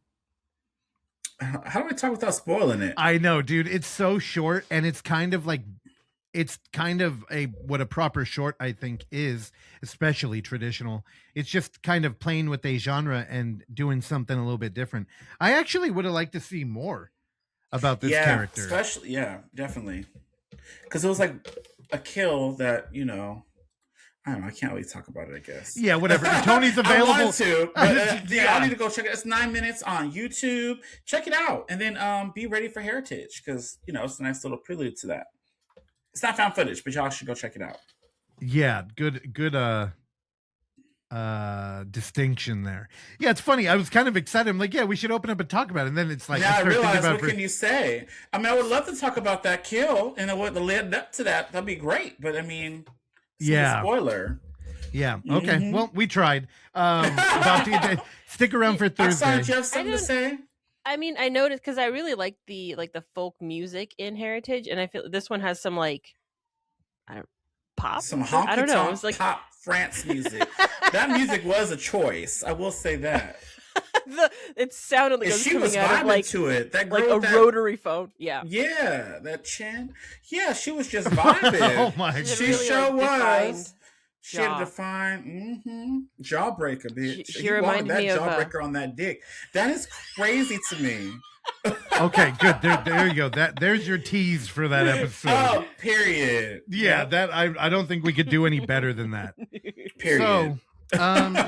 How do I talk without spoiling it? I know, dude. It's so short, and it's kind of what a proper short I think is, especially traditional. It's just kind of playing with a genre and doing something a little bit different. I actually would have liked to see more about this character. Especially, definitely, because it was like a kill that I don't know. I can't really talk about it, I guess. Yeah, whatever. Tony's available. I want to, but Yeah. I need to go check it. It's 9 minutes on YouTube. Check it out, and then be ready for Heritage because it's a nice little prelude to that. It's not found footage, but y'all should go check it out. Yeah, good distinction there. Yeah, it's funny. I was kind of excited. I'm like, yeah, we should open up and talk about it. And then it's like, Now I start thinking realize, about what can you say? I mean, I would love to talk about that kill and what led up to that. That'd be great. But I mean, it's a spoiler. Yeah. Okay. Well, we tried. About to stick around for Thursday. I saw Jeff something to say. I mean, I noticed because I really like the folk music in Heritage, and I feel this one has some pop. Some honky I don't know. It was like pop France music. That music was a choice. I will say that. It sounded like it was she was coming out vibing of to it. That like girl a rotary phone. Yeah. Yeah, that chin. Yeah, she was just vibing. Oh my god. She really, sure defined was. She had a defined jawbreaker, bitch. She reminded that me of jawbreaker on that dick. That is crazy to me. Okay, good. There you go. There's your tease for that episode. Oh, period. Yeah, that I don't think we could do any better than that. Period. So,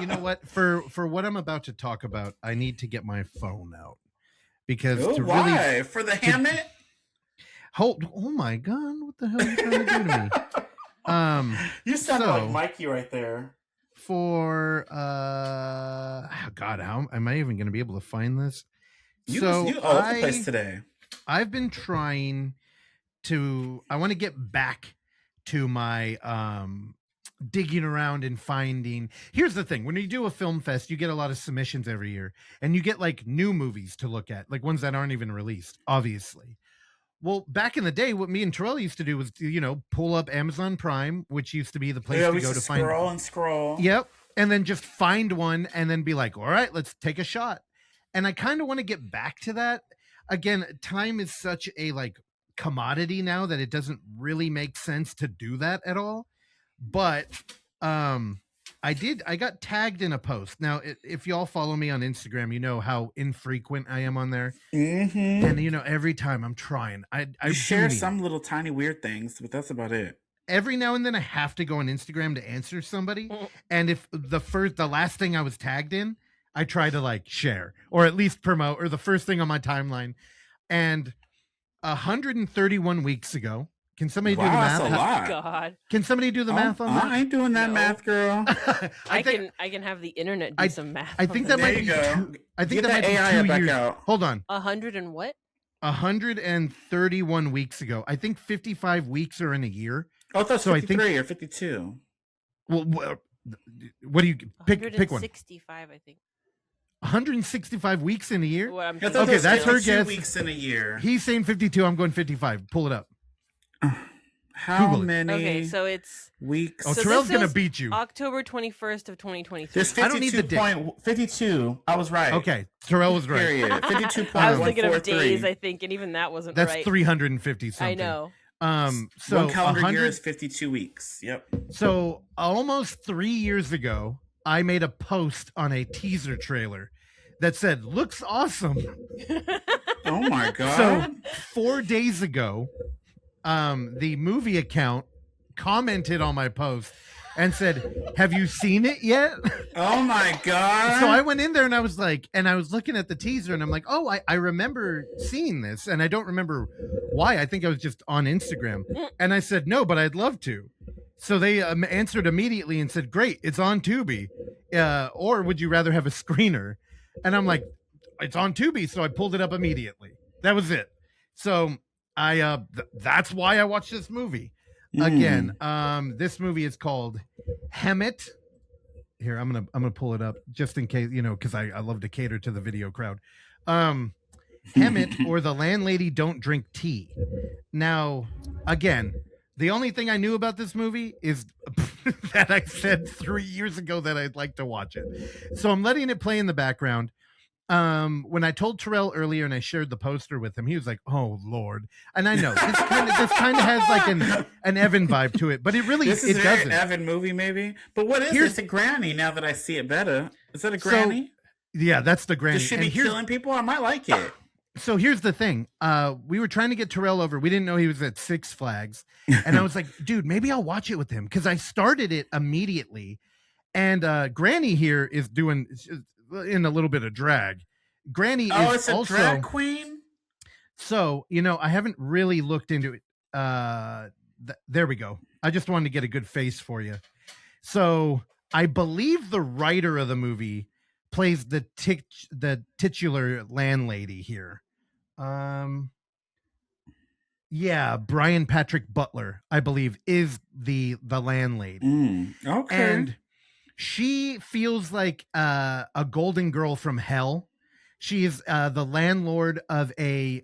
you know what? For what I'm about to talk about, I need to get my phone out because why? really For the Hemet? Oh my god! What the hell are you trying to do to me? You sound like Mikey right there. For God, how am I even going to be able to find this? You all over the place today. I've been trying to. I want to get back to my digging around and finding. Here's the thing: when you do a film fest, you get a lot of submissions every year, and you get like new movies to look at, like ones that aren't even released, obviously. Well, back in the day, what me and Terrell used to do was, pull up Amazon Prime, which used to be the place to go to find. Scroll and scroll. Yep. And then just find one and then be like, all right, let's take a shot. And I kind of want to get back to that. Again, time is such a commodity now that it doesn't really make sense to do that at all. But I got tagged in a post. Now, if y'all follow me on Instagram, you know how infrequent I am on there. Mm-hmm. And every time I'm trying, I share some little tiny weird things, but that's about it. Every now and then I have to go on Instagram to answer somebody. And if the last thing I was tagged in, I try to share or at least promote, or the first thing on my timeline. And 131 weeks ago, can somebody do the math? That's a lot. God. Can somebody do the math on that? I ain't doing that math, girl. I can have the internet do some math. I think that might be I think that might be AI 2 back years. out. Hold on. 100 and what? 131 weeks ago. I think 55 weeks are in a year. Oh, I thought 53 or 52. Well, what do you pick one? 165, I think. 165 weeks in a year? Okay, that's her 52 guess. weeks in a year. He's saying 52. I'm going 55. Pull it up. How Google it. many? Okay, so it's weeks. Oh, Terrell's gonna beat you. October 21st of 2023. There's I don't need the date. 52. I was right. Okay, Terrell was right. Period. 52.143. I was thinking of days, I think, and even that wasn't That's right. 350 something. I know. So one calendar 100 year is 52 weeks. Yep. So almost 3 years ago, I made a post on a teaser trailer that said, "Looks awesome." Oh my god. So 4 days ago, the movie account commented on my post and said, "Have you seen it yet?" Oh my god. So I went in there and I was looking at the teaser and I'm like, oh, I remember seeing this and I don't remember why. I think I was just on Instagram. And I said, no, but I'd love to. So they answered immediately and said, great, it's on Tubi. Or would you rather have a screener? And I'm like, it's on Tubi. So I pulled it up immediately. That was it. So that's why I watched this movie. again, this movie is called Hemet. Here, I'm gonna pull it up just in case, because I love to cater to the video crowd. Hemet, or The Landlady Don't Drink Tea. Now, again, the only thing I knew about this movie is that I said 3 years ago that I'd like to watch it. So I'm letting it play in the background. When I told Terrell earlier and I shared the poster with him, he was like, "Oh Lord!" And I know this kind of has like an Evan vibe to it, but it really this is it a very doesn't. Evan movie, maybe. But what is Here's- this? A granny? Now that I see it better, is that a granny? Yeah, that's the granny. Does she be killing people? I might like it. So here's the thing. We were trying to get Terrell over. We didn't know he was at Six Flags, and I was like, "Dude, maybe I'll watch it with him," because I started it immediately, and Granny here is doing in a little bit of drag. Granny is it's a also drag queen. So, I haven't really looked into it. There we go. I just wanted to get a good face for you. So I believe the writer of the movie plays the titular landlady here. Yeah, Brian Patrick Butler, I believe, is the landlady. Okay. And she feels like a golden girl from hell. She is the landlord of a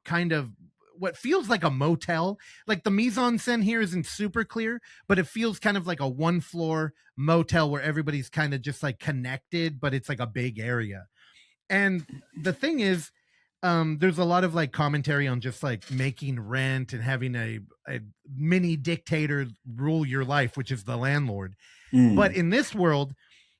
kind of what feels like a motel. Like the mise-en-scène here isn't super clear, but it feels kind of like a one-floor motel where everybody's kind of just like connected, but it's like a big area. And the thing is, there's a lot of like commentary on just like making rent and having a mini dictator rule your life, which is the landlord. But in this world,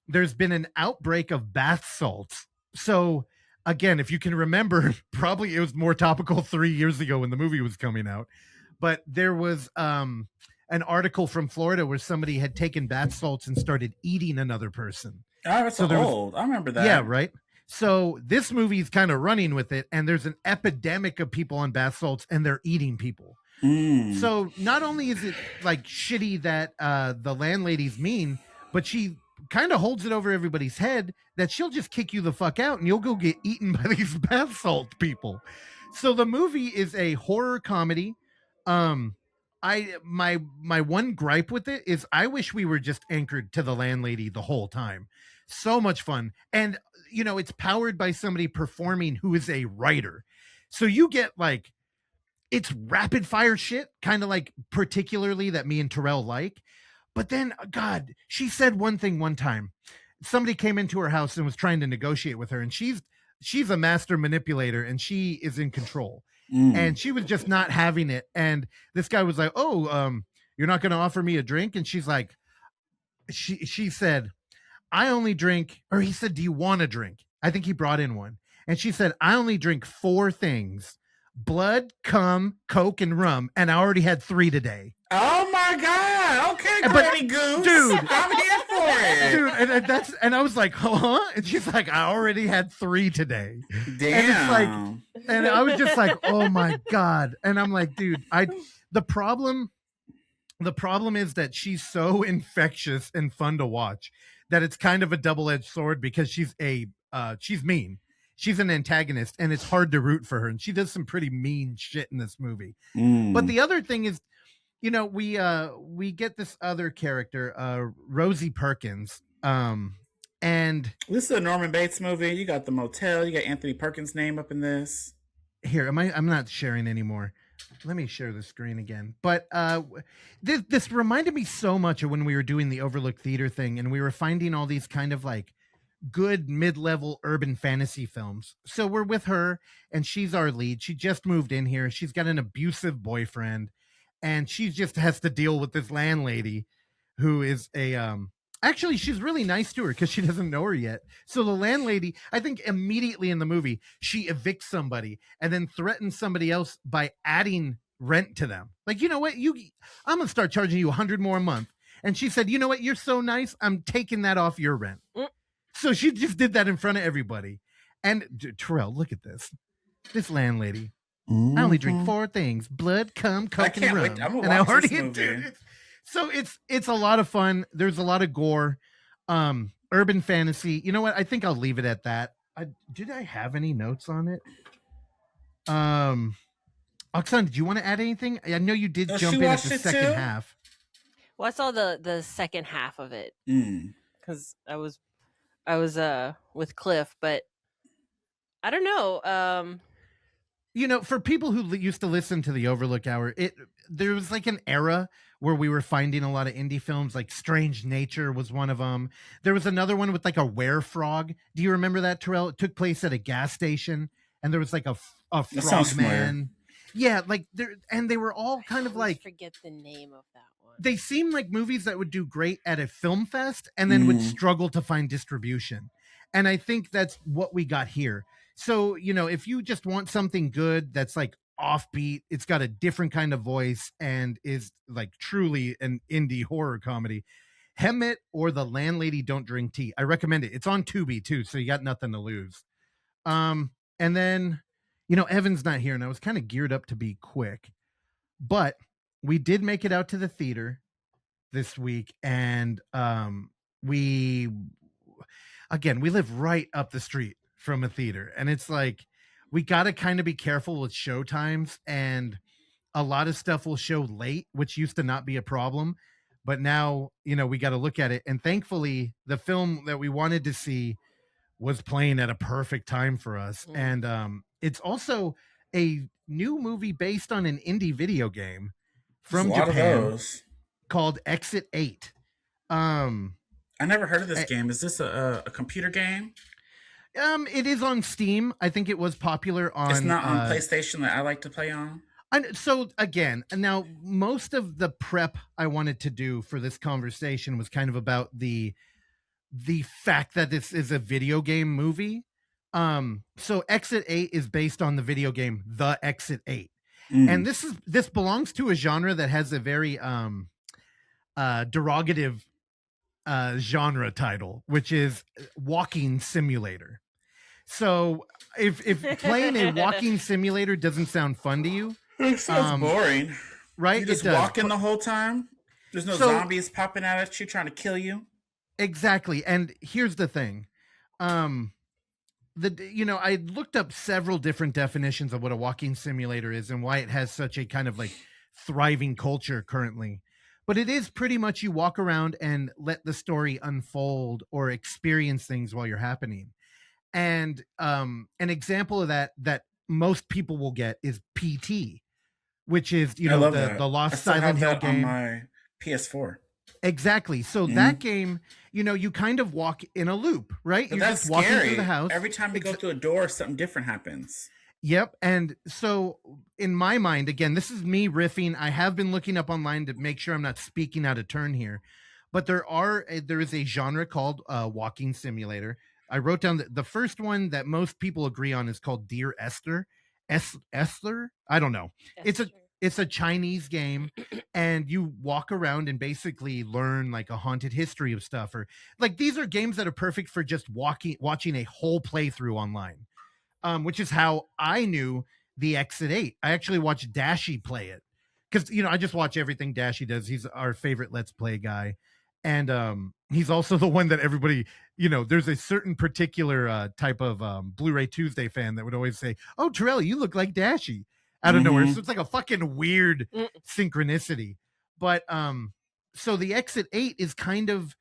there's been an outbreak of bath salts. So again, if you can remember, probably it was more topical 3 years ago when the movie was coming out, but there was an article from Florida where somebody had taken bath salts and started eating another person. Oh, that's so old. I remember that. Yeah, right. So this movie's kind of running with it, and there's an epidemic of people on bath salts, and they're eating people. So not only is it like shitty that the landlady's mean, but she kind of holds it over everybody's head that she'll just kick you the fuck out and you'll go get eaten by these bath salt people. So the movie is a horror comedy. My one gripe with it is I wish we were just anchored to the landlady the whole time. So much fun. And it's powered by somebody performing who is a writer. So you get like, it's rapid fire shit, kind of like particularly that me and Terrell like. But then, God, she said one thing one time. Somebody came into her house and was trying to negotiate with her, and she's a master manipulator, and she is in control. And she was just not having it. And this guy was like, "Oh, you're not going to offer me a drink?" And she's like, she said, "I only drink," or he said, "Do you want a drink?" I think he brought in one. And she said, "I only drink 4 things: blood, cum, Coke, and rum. And I already had 3 today." Oh my God. Okay, Granny Goose. Dude. I'm here for it. Dude, and I was like, "Huh?" And she's like, "I already had 3 today." Damn. And it's like, and I was just like, "Oh my God." And I'm like, dude, the problem is that she's so infectious and fun to watch that it's kind of a double-edged sword, because she's mean. She's an antagonist, and it's hard to root for her. And she does some pretty mean shit in this movie. But the other thing is, we get this other character, Rosie Perkins. And this is a Norman Bates movie. You got the motel. You got Anthony Perkins' name up in this. Here, I'm not sharing anymore. Let me share the screen again. But this reminded me so much of when we were doing the Overlook Theater thing, and we were finding all these kind of like good mid-level urban fantasy films. So we're with her, and she's our lead. She just moved in here. She's got an abusive boyfriend, and she just has to deal with this landlady who is actually, she's really nice to her because she doesn't know her yet. So the landlady, I think immediately in the movie, she evicts somebody and then threatens somebody else by adding rent to them. Like, you know what? I'm going to start charging you $100 more a month. And she said, "You know what? You're so nice. I'm taking that off your rent." So she just did that in front of everybody. And Terrell, look at this. This landlady. I only drink 4 things: blood, cum, Coke, and rum. I'm gonna watch this movie. So it's a lot of fun. There's a lot of gore, urban fantasy. You know what? I think I'll leave it at that. Did I have any notes on it? Oksana, did you want to add anything? I know you did Oh, jump she in at watched the it second too? half. Well, I saw the second half of it Mm. because I was with Cliff, but I don't know. For people who used to listen to the Overlook Hour, there was like an era where we were finding a lot of indie films, like Strange Nature was one of them. There was another one with like a werefrog. Do you remember that, Terrell? It took place at a gas station, and there was like a That sounds frog familiar. man. Yeah, like and they were all kind I of always like, forget the name of that one. they seemed like movies that would do great at a film fest and then would Mm. struggle to find distribution. And I think that's what we got here. So, if you just want something good that's like offbeat, it's got a different kind of voice and is like truly an indie horror comedy, Hemet or The Landlady Don't Drink Tea. I recommend it. It's on Tubi too, so you got nothing to lose. And then, Evan's not here, and I was kind of geared up to be quick, but we did make it out to the theater this week, and we live right up the street from a theater, and it's like we got to kind of be careful with show times, and a lot of stuff will show late, which used to not be a problem, but now we got to look at it. And thankfully the film that we wanted to see was playing at a perfect time for us. And it's also a new movie based on an indie video game from There's a lot Japan of those. called Exit 8. I never heard of this game. Is this a computer game? It is on Steam. I think it was popular on. It's not on PlayStation that I like to play on. So again, now most of the prep I wanted to do for this conversation was kind of about the fact that this is a video game movie. So Exit 8 is based on the video game The Exit 8. And this belongs to a genre that has a very derogative genre title, which is walking simulator. So if playing a walking simulator doesn't sound fun to you, it sounds boring, right? You just walking the whole time. There's no zombies popping out at you trying to kill you. Exactly. And here's the thing. I looked up several different definitions of what a walking simulator is and why it has such a kind of like thriving culture currently. But it is pretty much you walk around and let the story unfold or experience things while you're happening. And an example of that most people will get is PT, which is the Lost Silent Hill game on my PS4. Exactly. So that game, you kind of walk in a loop, right? But You're that's just walking scary. through the house. Every time you go through a door, something different happens. Yep. And so in my mind, again, this is me riffing. I have been looking up online to make sure I'm not speaking out of turn here, but there is a genre called walking simulator. I wrote down the first one that most people agree on is called Dear Esther. Esther? I don't know. Esther. It's a Chinese game, and you walk around and basically learn like a haunted history of stuff, or like these are games that are perfect for just watching a whole playthrough online, which is how I knew the Exit 8. I actually watched Dashi play it because I just watch everything Dashi does. He's our favorite Let's Play guy, and he's also the one that everybody there's a certain particular type of Blu-ray Tuesday fan that would always say, "Oh, Terrell, you look like Dashi." Out of nowhere. So it's like a fucking weird synchronicity. But so the Exit 8 is kind of,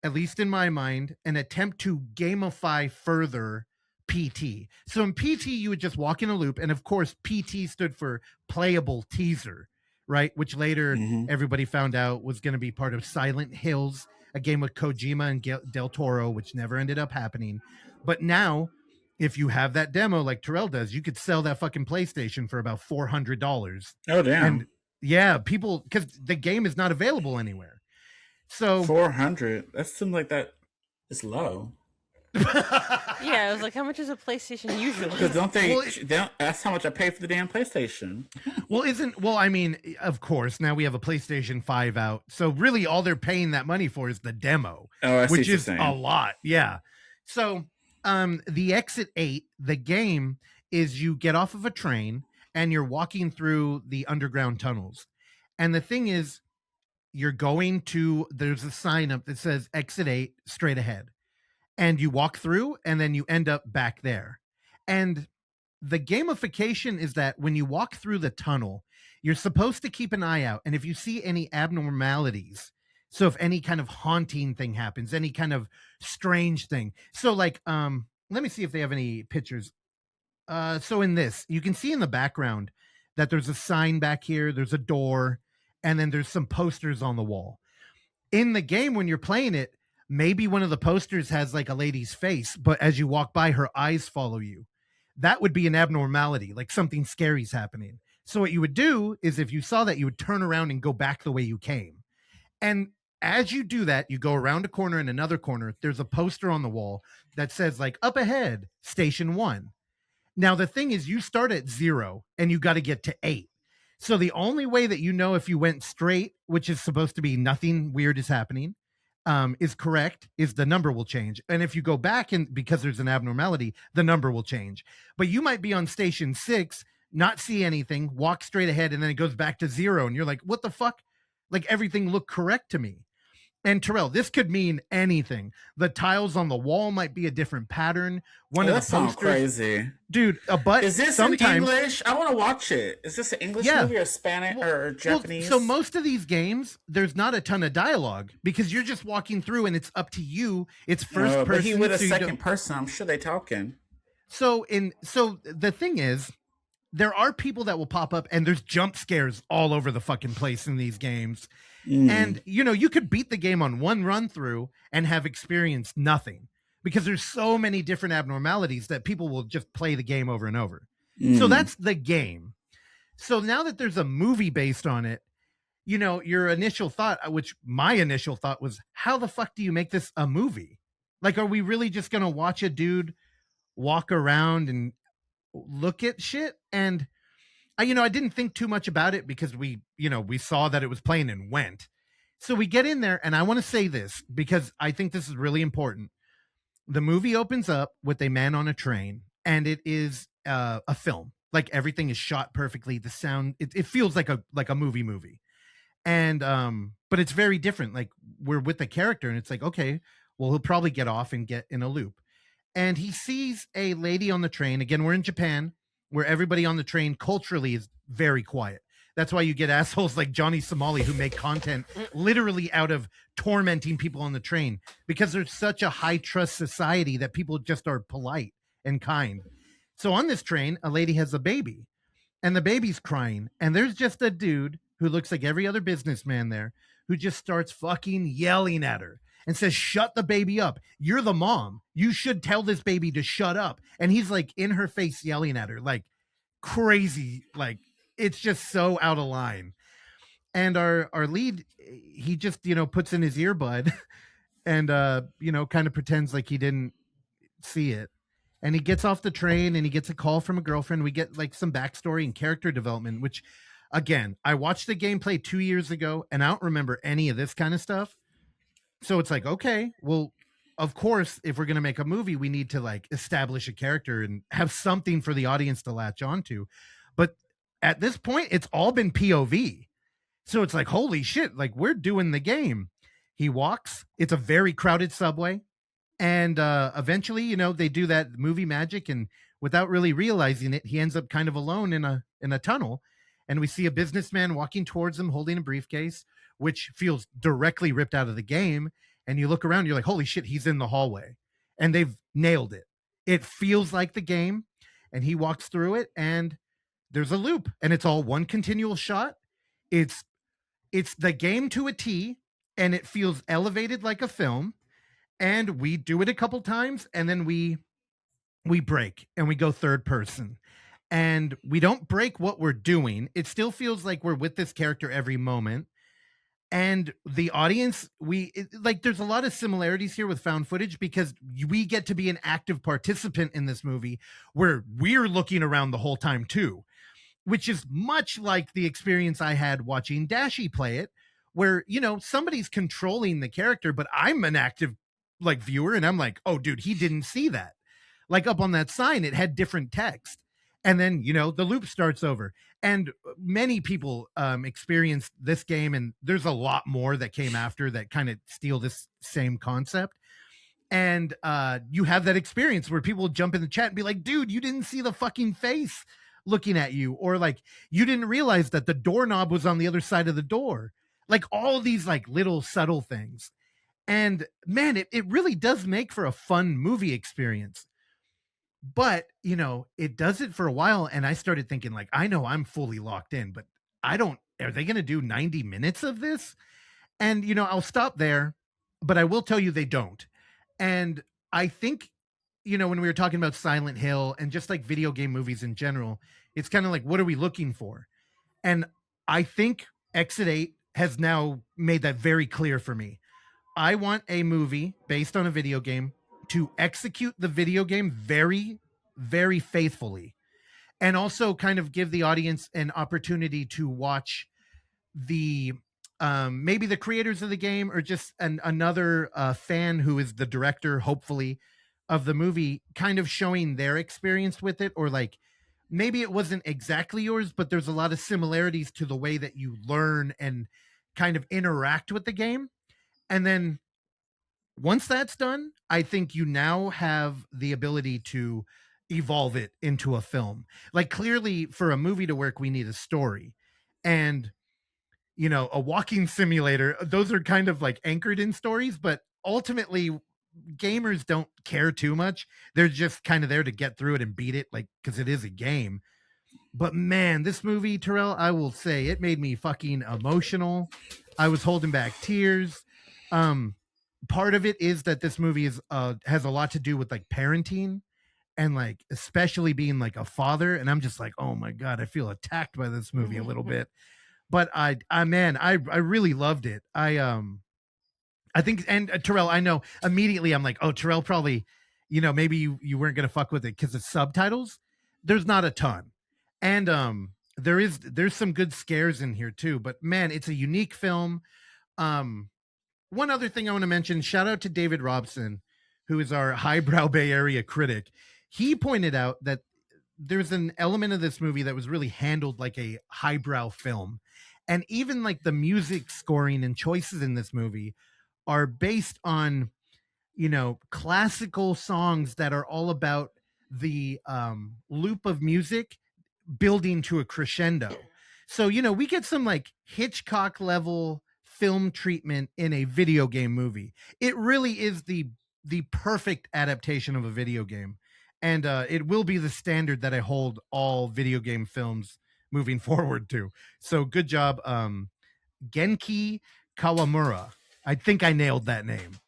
at least in my mind, an attempt to gamify further PT. So in PT, you would just walk in a loop. And of course, PT stood for playable teaser, right? Which later everybody found out was going to be part of Silent Hills, a game with Kojima and Del Toro, which never ended up happening. But now, if you have that demo like Terrell does, you could sell that fucking PlayStation for about $400. Oh, damn. And yeah, people, because the game is not available anywhere. So 400. That seems like that is low. Yeah, I was like, how much is a PlayStation usually? Because that's how much I pay for the damn PlayStation. I mean, of course, now we have a PlayStation 5 out. So really all they're paying that money for is the demo, which is a lot. Yeah. So the Exit 8, the game is you get off of a train and you're walking through the underground tunnels. And the thing is, there's a sign up that says Exit 8 straight ahead. And you walk through and then you end up back there. And the gamification is that when you walk through the tunnel, you're supposed to keep an eye out. And if you see any abnormalities, so if any kind of haunting thing happens, any kind of strange thing. So like, let me see if they have any pictures. So in this, you can see in the background that there's a sign back here, there's a door, and then there's some posters on the wall. In the game, when you're playing it, maybe one of the posters has like a lady's face, but as you walk by, her eyes follow you. That would be an abnormality, like something scary's happening. So what you would do is if you saw that, you would turn around and go back the way you came. And as you do that, you go around a corner and another corner. There's a poster on the wall that says like up ahead, station 1. Now, the thing is you start at 0 and you got to get to 8. So the only way that you know if you went straight, which is supposed to be nothing weird is happening, is correct, is the number will change. And if you go back and because there's an abnormality, the number will change. But you might be on station 6, not see anything, walk straight ahead, and then it goes back to 0. And you're like, what the fuck? Like everything looked correct to me. And Terrell, this could mean anything. The tiles on the wall might be a different pattern. One of the sounds posters, crazy, dude. But is this in English? I want to watch it. Is this an English movie or Spanish or Japanese? So most of these games, there's not a ton of dialogue because you're just walking through, and it's up to you. It's first person. But he with a second person. I'm sure they talking. So the thing is, there are people that will pop up, and there's jump scares all over the fucking place in these games. And, you could beat the game on one run through and have experienced nothing because there's so many different abnormalities that people will just play the game over and over. So that's the game. So now that there's a movie based on it, your initial thought, which my initial thought was, how the fuck do you make this a movie? Like, are we really just going to watch a dude walk around and look at shit? And I didn't think too much about it because we saw that it was playing and went. So we get in there, and I want to say this because I think this is really important. The movie opens up with a man on a train, and it is a film. Like everything is shot perfectly. The sound, it feels like a movie. And but it's very different. Like we're with the character, and it's like, okay, well, he'll probably get off and get in a loop. And he sees a lady on the train. Again, we're in Japan, where everybody on the train culturally is very quiet. That's why you get assholes like Johnny Somali who make content literally out of tormenting people on the train because there's such a high trust society that people just are polite and kind. So on this train, a lady has a baby and the baby's crying. And there's just a dude who looks like every other businessman there who just starts fucking yelling at her and says, shut the baby up. You're the mom. You should tell this baby to shut up. And he's like in her face yelling at her like crazy. Like it's just so out of line. And our lead, he just, puts in his earbud and, kind of pretends like he didn't see it. And he gets off the train and he gets a call from a girlfriend. We get like some backstory and character development, which again, I watched the gameplay 2 years ago and I don't remember any of this kind of stuff. So it's like, okay, well, of course, if we're going to make a movie, we need to like establish a character and have something for the audience to latch onto. But at this point, it's all been POV. So it's like, holy shit, like we're doing the game. He walks. It's a very crowded subway. And eventually, they do that movie magic. And without really realizing it, he ends up kind of alone in a tunnel. And we see a businessman walking towards him holding a briefcase, which feels directly ripped out of the game. And you look around, you're like, holy shit, he's in the hallway. And they've nailed it. It feels like the game. And he walks through it and there's a loop. And it's all one continual shot. It's the game to a T. And it feels elevated like a film. And we do it a couple times. And then we break and we go third person. And we don't break what we're doing. It still feels like we're with this character every moment. And the audience, there's a lot of similarities here with found footage because we get to be an active participant in this movie where we're looking around the whole time too, which is much like the experience I had watching Dashi play it, where, somebody's controlling the character, but I'm an active viewer and I'm like, oh dude, he didn't see that. Like up on that sign, it had different text. And then, the loop starts over. And many people experienced this game, and there's a lot more that came after that kind of steal this same concept. And you have that experience where people will jump in the chat and be like, dude, you didn't see the fucking face looking at you, or like you didn't realize that the doorknob was on the other side of the door. Like all these like little subtle things. And man, it really does make for a fun movie experience. But, you know, it does it for a while. And I started thinking, like, I know I'm fully locked in, but are they going to do 90 minutes of this? And, you know, I'll stop there, but I will tell you they don't. And I think, you know, when we were talking about Silent Hill and just like video game movies in general, it's kind of like, what are we looking for? And I think Exit 8 has now made that very clear for me. I want a movie based on a video game to execute the video game very, very faithfully, and also kind of give the audience an opportunity to watch the maybe the creators of the game, or just another fan who is the director, hopefully, of the movie, kind of showing their experience with it, or like maybe it wasn't exactly yours, but there's a lot of similarities to the way that you learn and kind of interact with the game. And then once that's done, I think you now have the ability to evolve it into a film. Like clearly for a movie to work, we need a story. And, you know, a walking simulator, those are kind of like anchored in stories, but ultimately gamers don't care too much. They're just kind of there to get through it and beat it, like, because it is a game. But man, this movie, Terrell, I will say it made me fucking emotional. I was holding back tears. Part of it is that this movie is has a lot to do with like parenting, and like especially being like a father. And I'm just like, oh my God, I feel attacked by this movie a little bit. But I really loved it. I think, and Terrell, I know immediately I'm like, oh, Terrell probably, you know, maybe you weren't gonna fuck with it because it's subtitles. There's not a ton. And there's some good scares in here too, but man, it's a unique film. One other thing I want to mention, shout out to David Robson, who is our highbrow Bay Area critic. He pointed out that there's an element of this movie that was really handled like a highbrow film. And even like the music scoring and choices in this movie are based on, you know, classical songs that are all about the loop of music building to a crescendo. So, you know, we get some like Hitchcock level film treatment in a video game movie. It really is the perfect adaptation of a video game. And it will be the standard that I hold all video game films moving forward to. So good job, Genki Kawamura. I think I nailed that name.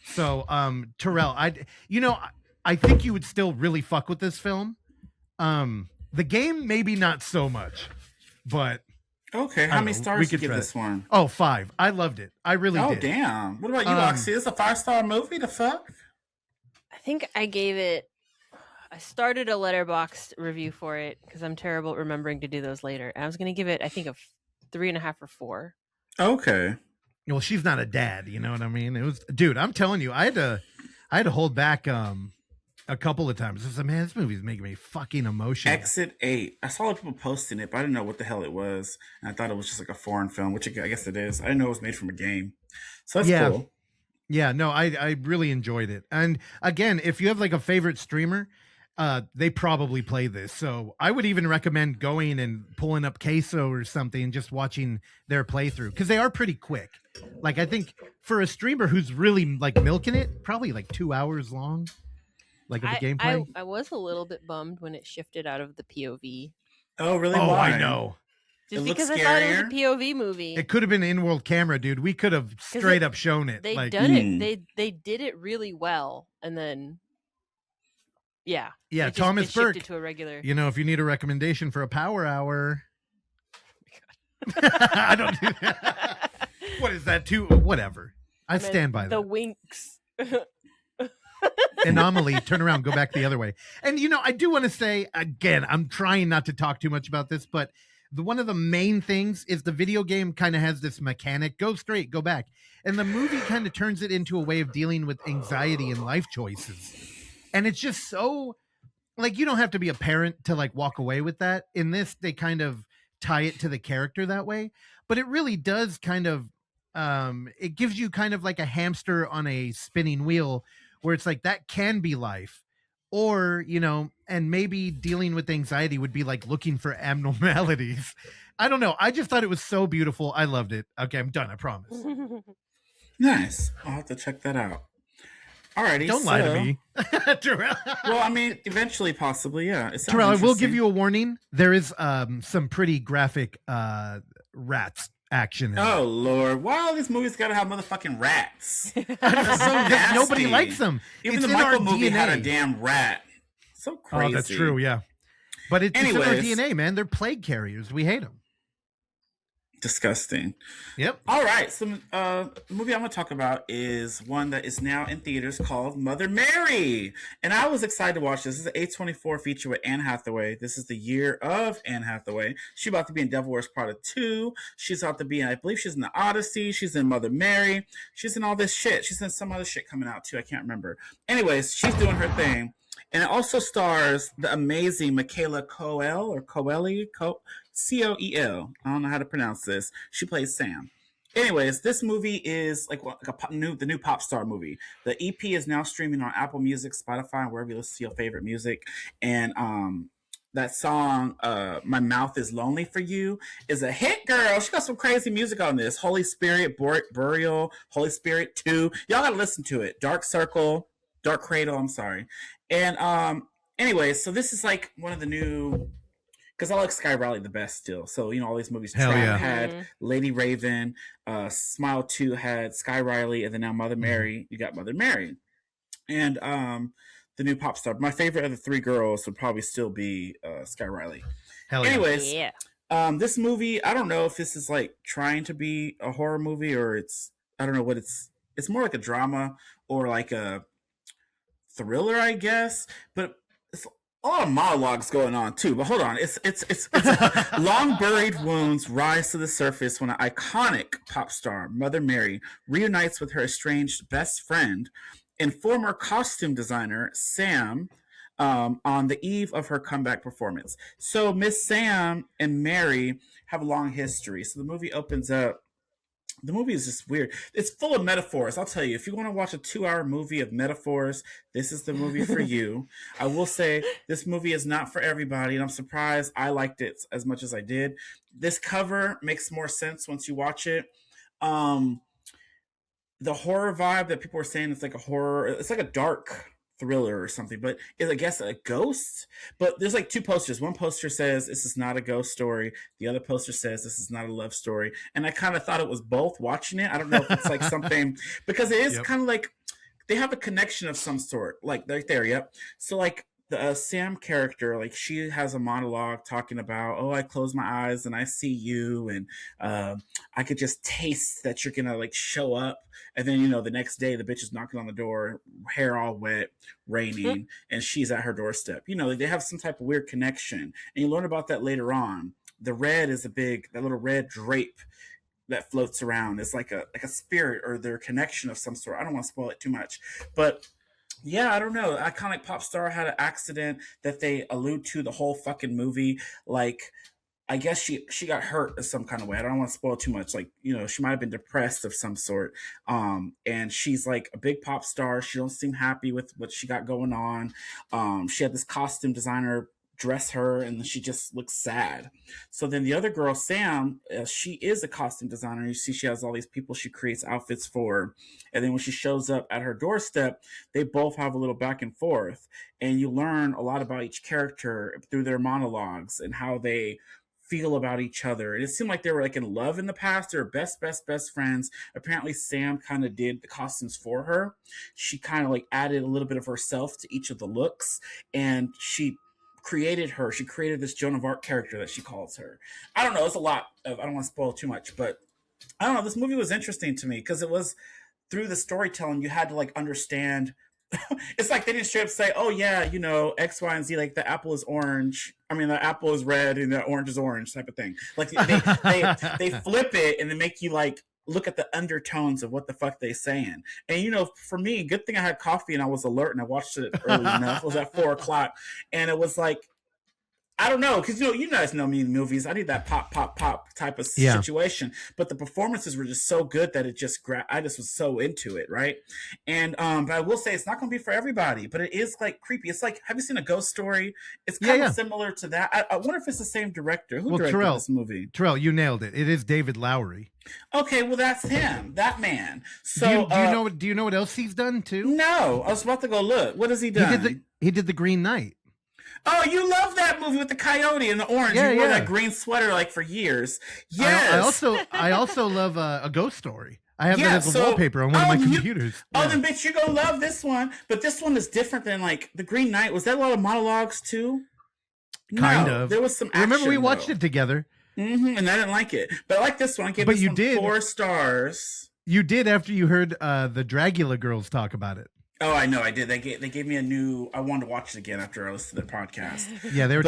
So Terrell, I think you would still really fuck with this film. The game, maybe not so much, but okay. How many stars did you give this one? Oh, 5. I loved it. I really did. Oh, damn. What about you, Oxy? It's a 5-star movie. The fuck? I think I gave it. I started a letterboxd review for it because I'm terrible at remembering to do those later. I was going to give it, I think, a 3.5 or 4. Okay. Well, she's not a dad. You know what I mean? It was, dude. I'm telling you, I had to hold back a couple of times. I was like, man, this movie's making me fucking emotional. Exit 8. I saw people posting it, but I didn't know what the hell it was. And I thought it was just like a foreign film, which I guess it is. I didn't know it was made from a game. So that's cool. Yeah, no, I really enjoyed it. And again, if you have like a favorite streamer, they probably play this. So I would even recommend going and pulling up Queso or something and just watching their playthrough, because they are pretty quick. Like I think for a streamer who's really like milking it, probably like 2 hours long. Like of the gameplay. I was a little bit bummed when it shifted out of the POV. Oh, really? Oh, Why? I know. Just because I thought it was a POV movie. It could have been in-world camera, dude. We could have straight up shown it. They like, done it. They did it really well, and then yeah. Thomas Burke. To a regular. You know, if you need a recommendation for a power hour, I don't do that. What is that? Whatever. I stand by that. The winks. Anomaly, turn around, go back the other way. And you know, I do want to say again, I'm trying not to talk too much about this, but one of the main things is the video game kind of has this mechanic: go straight, go back. And the movie kind of turns it into a way of dealing with anxiety and life choices. And it's just so like, you don't have to be a parent to like walk away with that. In this, they kind of tie it to the character that way, but it really does kind of it gives you kind of like a hamster on a spinning wheel, where it's like that can be life. Or, you know, and maybe dealing with anxiety would be like looking for abnormalities. I don't know. I just thought it was so beautiful. I loved it. Okay, I'm done. I promise. Nice. I'll have to check that out. Alrighty. Don't lie to me. Terrell. Well, I mean, eventually, possibly, yeah. It sounds Terrell, I will give interesting. you a warning. There is some pretty graphic rats action. In Oh it. Lord! Why all these movies gotta have motherfucking rats? So nobody likes them. Even It's the in our Michael movie DNA. had a damn rat. So crazy. Oh, that's true. Yeah, but it's in our Anyways. DNA, man. They're plague carriers. We hate them. Disgusting. Yep. All right, so the movie I'm going to talk about is one that is now in theaters called Mother Mary. And I was excited to watch this. This is an A24 feature with Anne Hathaway. This is the year of Anne Hathaway. She's about to be in Devil Wears Prada 2. She's about to be in, I believe she's in The Odyssey. She's in Mother Mary. She's in all this shit. She's in some other shit coming out too. I can't remember. Anyways, she's doing her thing. And it also stars the amazing Michaela Coel or Coeli, Coel. I don't know how to pronounce this. She plays Sam. Anyways, this movie is like the new Popstar movie. The EP is now streaming on Apple Music, Spotify, and wherever you listen to your favorite music. And that song, My Mouth is Lonely for You, is a hit, girl. She got some crazy music on this. Holy Spirit, Burial, Holy Spirit 2. Y'all gotta listen to it. Dark Cradle, I'm sorry. And anyway, so this is like one of the new, because I like Sky Riley the best still. So, you know, all these movies Hell yeah. had Lady Raven, Smile 2 had Sky Riley, and then now Mother Mary, you got Mother Mary. And the new pop star. My favorite of the three girls would probably still be Sky Riley. Hell yeah. Anyways, Yeah. this movie, I don't know if this is like trying to be a horror movie or I don't know what it's more like a drama or like a thriller, I guess, but it's a lot of monologues going on too. But hold on, it's long buried wounds rise to the surface when an iconic pop star, Mother Mary, reunites with her estranged best friend and former costume designer Sam on the eve of her comeback performance. So Miss Sam and Mary have a long history. So the movie opens up. The movie is just weird. It's full of metaphors. I'll tell you, if you want to watch a 2-hour movie of metaphors, this is the movie for you. I will say this movie is not for everybody, and I'm surprised I liked it as much as I did. This cover makes more sense once you watch it. The horror vibe that people are saying, it's like a horror, it's like a dark thriller or something, but it's, I guess, a ghost. But there's like two posters. One poster says this is not a ghost story. The other poster says this is not a love story. And I kind of thought it was both watching it. I don't know if it's like something, because it is kind of like they have a connection of some sort, like right there. Yep. So like the Sam character, like she has a monologue talking about, oh, I close my eyes and I see you, and I could just taste that you're gonna like show up. And then, you know, the next day the bitch is knocking on the door, hair all wet, raining, and she's at her doorstep. You know, they have some type of weird connection, and you learn about that later on. The red is that little red drape that floats around. It's like a spirit or their connection of some sort. I don't want to spoil it too much, but yeah, I don't know. Iconic pop star had an accident that they allude to the whole fucking movie. Like, I guess she got hurt in some kind of way. I don't want to spoil too much. Like, you know, she might have been depressed of some sort. And she's like a big pop star. She don't seem happy with what she got going on. She had this costume designer dress her, and she just looks sad. So then the other girl, Sam, she is a costume designer. You see, she has all these people she creates outfits for. And then when she shows up at her doorstep, they both have a little back and forth. And you learn a lot about each character through their monologues and how they feel about each other. And it seemed like they were like in love in the past. They're best friends. Apparently Sam kind of did the costumes for her. She kind of like added a little bit of herself to each of the looks, and she created this Joan of Arc character that she calls her. I don't know, it's a lot of, I don't want to spoil too much, but I don't know, this movie was interesting to me because it was through the storytelling you had to like understand. It's like they didn't straight up say, oh yeah, you know, X, Y, and Z, like the apple is orange. I mean, the apple is red and the orange is orange type of thing. Like they flip it and they make you like look at the undertones of what the fuck they saying. And you know, for me, good thing I had coffee and I was alert and I watched it early enough. It was at 4:00, and it was like I don't know, because you guys know me in movies. I need that pop, pop, pop type of situation. But the performances were just so good that it just I just was so into it, right? And but I will say it's not going to be for everybody, but it is like creepy. It's like, have you seen A Ghost Story? It's kind of similar to that. I wonder if it's the same director. Who directed this movie? Terrell, you nailed it. It is David Lowery. Okay, well that's him, that man. So do you know what else he's done too? No, I was about to go look. What has he done? He did the Green Knight. Oh, you love that movie with the coyote and the orange. You wore that green sweater like for years. Yes. I also love A Ghost Story. I have that as a wallpaper on one of my computers. Then bitch, you're gonna love this one. But this one is different than like the Green Knight. Was that a lot of monologues too? Kind of. There was some action. Remember we watched it together. And I didn't like it. But I like this one. I gave this one 4 stars. You did after you heard the Dragula girls talk about it. Oh, I know. I did. They gave me a new. I wanted to watch it again after I listened to the podcast. Yeah, they were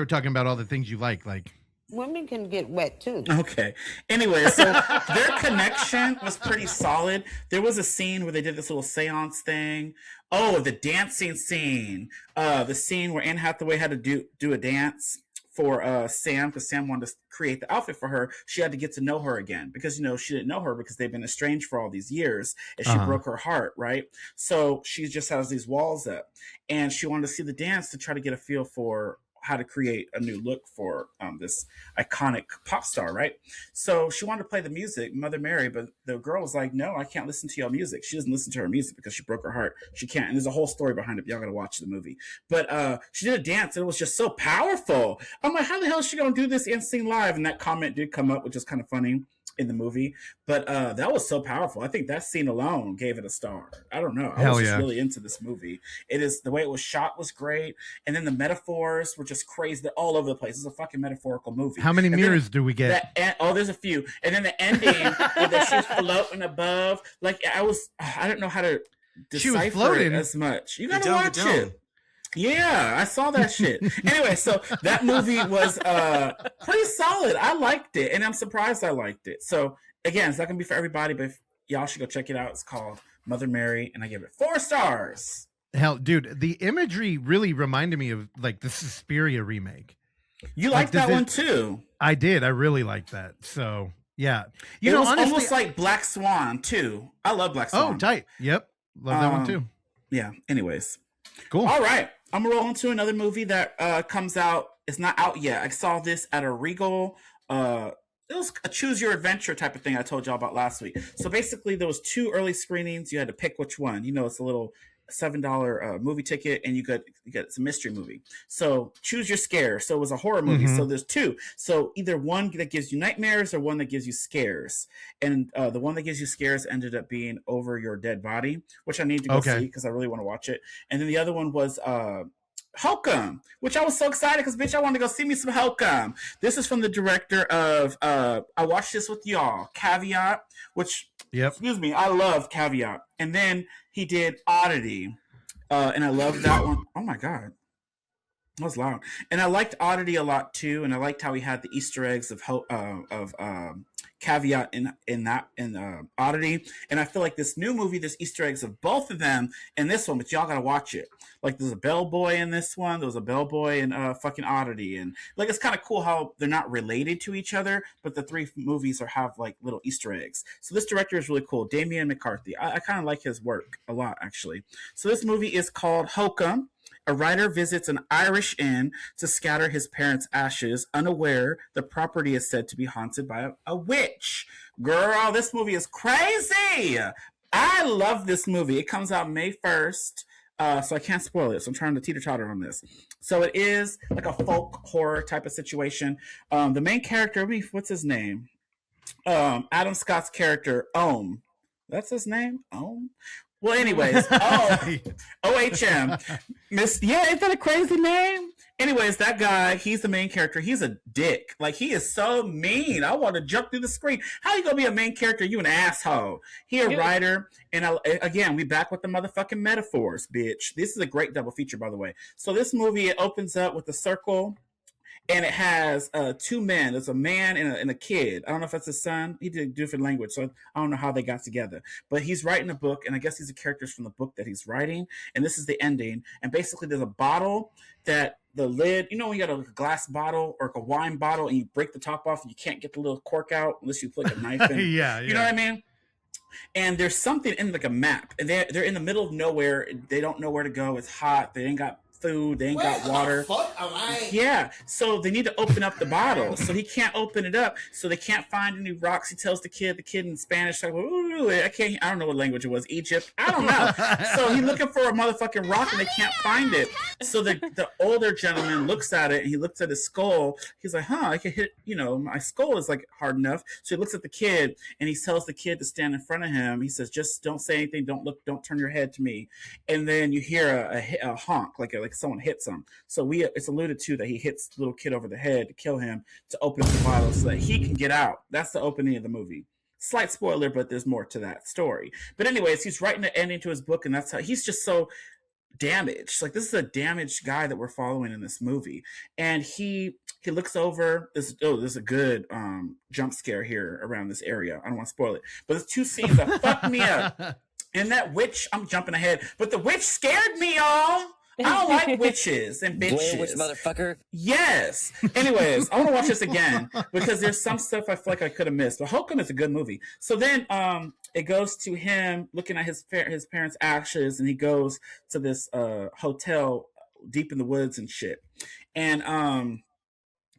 talking about all the things you like. Women can get wet too. Okay. Anyway, so their connection was pretty solid. There was a scene where they did this little seance thing. Oh, the dancing scene. The scene where Anne Hathaway had to do a dance for Sam, because Sam wanted to create the outfit for her. She had to get to know her again because she didn't know her because they've been estranged for all these years, and she broke her heart, right? So she just has these walls up, and she wanted to see the dance to try to get a feel for how to create a new look for this iconic pop star, right? So she wanted to play the music, Mother Mary, but the girl was like, no, I can't listen to your music. She doesn't listen to her music because she broke her heart. She can't. And there's a whole story behind it. Y'all gotta watch the movie. But she did a dance and it was just so powerful. I'm like, how the hell is she gonna do this and sing live? And that comment did come up, which is kind of funny in the movie. But that was so powerful. I think that scene alone gave it a star. I don't know. I was just really into this movie. It is, the way it was shot was great. And then the metaphors were just crazy. They're all over the place. It's a fucking metaphorical movie. How many mirrors do we get? There's a few. And then the ending where she's floating above. Like I don't know how to decipher it as much. You gotta watch it. Yeah, I saw that shit. Anyway, so that movie was pretty solid. I liked it, and I'm surprised I liked it. So again, it's not gonna be for everybody, but y'all should go check it out. It's called Mother Mary, and I give it 4 stars. Hell, dude, the imagery really reminded me of like the Suspiria remake. You liked that one too? I did. I really liked that. So yeah, it was honestly, almost like Black Swan too. I love Black Swan. Oh, tight. Yep, love that one too. Yeah. Anyways, cool. All right. I'm gonna roll into another movie that comes out. It's not out yet. I saw this at a Regal. It was a choose your adventure type of thing I told y'all about last week. So basically, there was 2 early screenings. You had to pick which one. It's a little $7 movie ticket, and you get it's a mystery movie. So choose your scare. So it was a horror movie. So there's 2. So either one that gives you nightmares or one that gives you scares. And the one that gives you scares ended up being Over Your Dead Body, which I need to go see because I really want to watch it. And then the other one was Hokum, which I was so excited because bitch, I want to go see me some Hokum. This is from the director of I watched this with y'all, Caveat, which excuse me, I love Caveat. And then he did Oddity, and I loved that one. Oh my god, that was loud. And I liked Oddity a lot too, and I liked how he had the Easter eggs of Caveat in Oddity. And I feel like this new movie, there's Easter eggs of both of them in this one, but y'all gotta watch it. Like there's a bellboy in this one, there was a bellboy in fucking Oddity, and like it's kind of cool how they're not related to each other, but the 3 movies have like little Easter eggs. So this director is really cool, Damien McCarthy. I kind of like his work a lot actually. So this movie is called Hokum. A writer visits an Irish inn to scatter his parents' ashes, unaware the property is said to be haunted by a witch. Girl, this movie is crazy. I love this movie. It comes out May 1st, so I can't spoil it. So I'm trying to teeter-totter on this. So it is like a folk horror type of situation. The main character, what's his name? Adam Scott's character, Ohm. That's his name? Ohm? Well, anyways, OHM. Ain't that a crazy name? Anyways, that guy, he's the main character. He's a dick. Like, he is so mean. I want to jump through the screen. How you gonna be a main character? You an asshole. He a writer. And again, we back with the motherfucking metaphors, bitch. This is a great double feature, by the way. So this movie, it opens up with a circle. and it has two men. There's a man and a kid. I don't know if that's his son. He did different language, so I don't know how they got together. But he's writing a book, and I guess these are characters from the book that he's writing. And this is the ending. And basically, there's a bottle that the lid, you know, when you got a glass bottle or a wine bottle, and you break the top off, and you can't get the little cork out unless you put like a knife in. Yeah, you know what I mean? And there's something in like a map, and they're in the middle of nowhere. They don't know where to go. It's hot. They ain't got food. They ain't got water. Yeah, so they need to open up the bottle. So he can't open it up. So they can't find any rocks. He tells the kid in Spanish, like, I don't know what language it was. Egypt. I don't know. So he's looking for a motherfucking rock, and they can't find it. So the older gentleman looks at it, and he looks at his skull. He's like, I can hit. You know, my skull is like hard enough. So he looks at the kid, and he tells the kid to stand in front of him. He says, just don't say anything. Don't look. Don't turn your head to me. And then you hear a honk, like someone hits him. So it's alluded to that he hits the little kid over the head to kill him, to open up the bottle so that he can get out. That's the opening of the movie. Slight spoiler, but there's more to that story. But anyways, he's writing the ending to his book, and that's how he's just so damaged. Like, this is a damaged guy that we're following in this movie. And he looks over there's a good jump scare here around this area. I don't want to spoil it, but there's two scenes that fucked me up. And that witch, I'm jumping ahead, but the witch scared me, y'all. I don't like witches and bitches. Blair Witch motherfucker. Yes. Anyways, I want to watch this again because there's some stuff I feel like I could have missed. But Hokum is a good movie. So then it goes to him looking at his parents' ashes, and he goes to this hotel deep in the woods and shit. And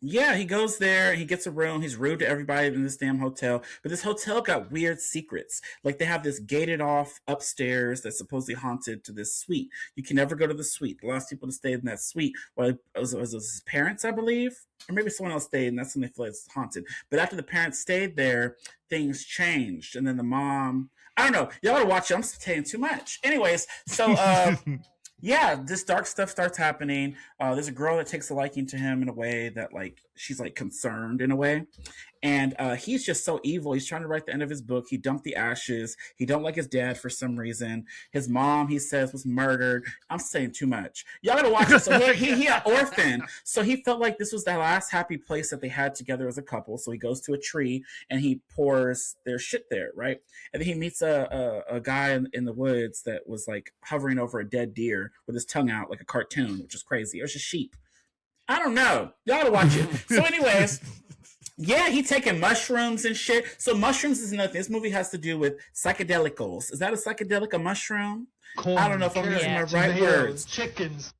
yeah, he goes there and he gets a room. He's rude to everybody in this damn hotel. But this hotel got weird secrets. Like, they have this gated off upstairs that's supposedly haunted to this suite. You can never go to the suite. The last people to stay in that suite was his parents, I believe. Or maybe someone else stayed, and that's when they feel it's haunted. But after the parents stayed there, things changed. And then the mom... I don't know. Y'all gotta watch it. I'm saying too much. Anyways, so... yeah, this dark stuff starts happening. There's a girl that takes a liking to him in a way that, like, she's like concerned in a way. And he's just so evil. He's trying to write the end of his book. He dumped the ashes. He don't like his dad for some reason. His mom, he says, was murdered. I'm saying too much. Y'all gotta watch it. So he an orphan. So he felt like this was the last happy place that they had together as a couple. So he goes to a tree and he pours their shit there, right? And then he meets a guy in the woods that was like hovering over a dead deer with his tongue out like a cartoon, which is crazy. It was a sheep. I don't know. Y'all gotta watch it. So anyways... yeah, he taking mushrooms and shit. So mushrooms is nothing. This movie has to do with psychedelicals. Is that a psychedelic, a mushroom? Corn, I don't know if I'm using my right tomatoes, words. chickens.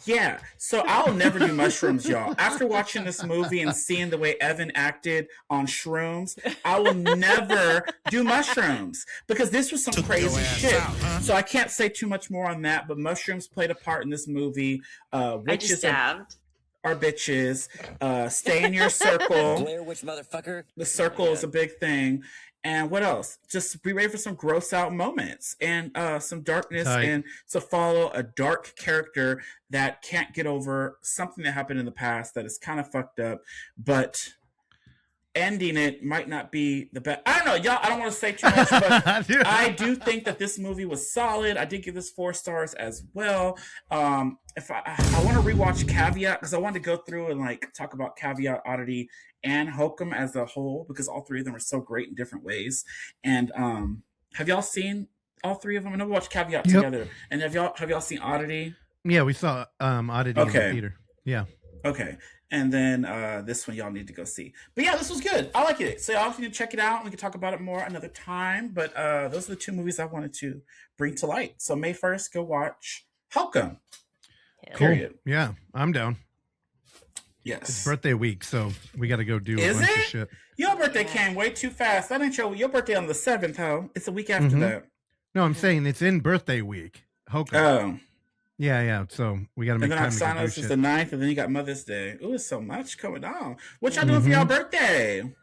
Yeah, so I'll never do mushrooms, y'all. After watching this movie and seeing the way Evan acted on shrooms, I will never do mushrooms because this was some crazy shit. So I can't say too much more on that, but mushrooms played a part in this movie. Witches are bitches. Stay in your circle. Blair Witch motherfucker. The circle is a big thing. And what else? Just be ready for some gross out moments and some darkness and to follow a dark character that can't get over something that happened in the past that is kind of fucked up, but ending it might not be the best. I don't know, y'all. I don't want to say too much, but I do think that this movie was solid. I did give this 4 stars as well. If I want to rewatch Caveat because I wanted to go through and like talk about Caveat, Oddity, and Hokum as a whole because all 3 of them are so great in different ways. And have y'all seen all 3 of them? I know we watched Caveat together. And have y'all seen Oddity? Yeah, we saw Oddity in the theater. Yeah. Okay. And then this one y'all need to go see. But yeah, this was good. I like it. So y'all need to check it out. We can talk about it more another time. But those are the 2 movies I wanted to bring to light. So May 1st, go watch Hokum. Cool. Yeah, I'm down. Yes. It's birthday week, so we got to go do a bunch of shit. Your birthday came way too fast. That ain't your birthday on the 7th, ho. It's a week after that. No, I'm saying it's in birthday week. Hokum. Oh. Yeah. So we got to make time to do shit. Is the 9th, and then you got Mother's Day. Ooh, it's so much coming on. What y'all doing for y'all birthday?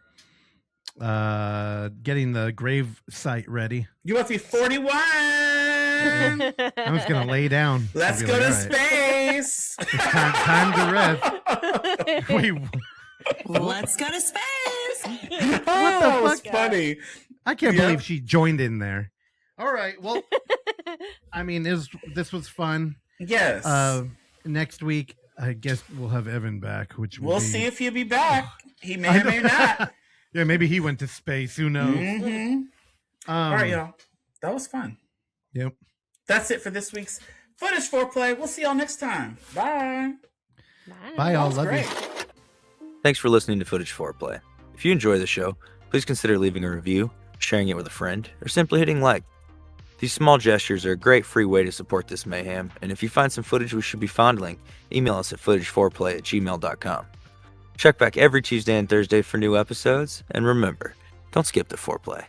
Getting the grave site ready. You must be 41. I was gonna lay down. Let's go to space. It's time to rest. Wait. Let's go to space. What the fuck? Funny. I can't believe she joined in there. All right. Well, I mean, this was fun. Yes. Next week I guess we'll have Evan back, which will We'll be... see if he'll be back. He may I or may know. not. Yeah, maybe he went to space. Who knows? All right, y'all. That was fun. Yep. That's it for this week's Footage Foreplay. We'll see y'all next time. Bye. Bye, all. Love Great. you. Thanks for listening to Footage Foreplay. If you enjoy the show, please consider leaving a review, sharing it with a friend, or simply hitting like. These small gestures are a great free way to support this mayhem, and if you find some footage we should be fondling, email us at footageforeplay@gmail.com. Check back every Tuesday and Thursday for new episodes, and remember, don't skip the foreplay.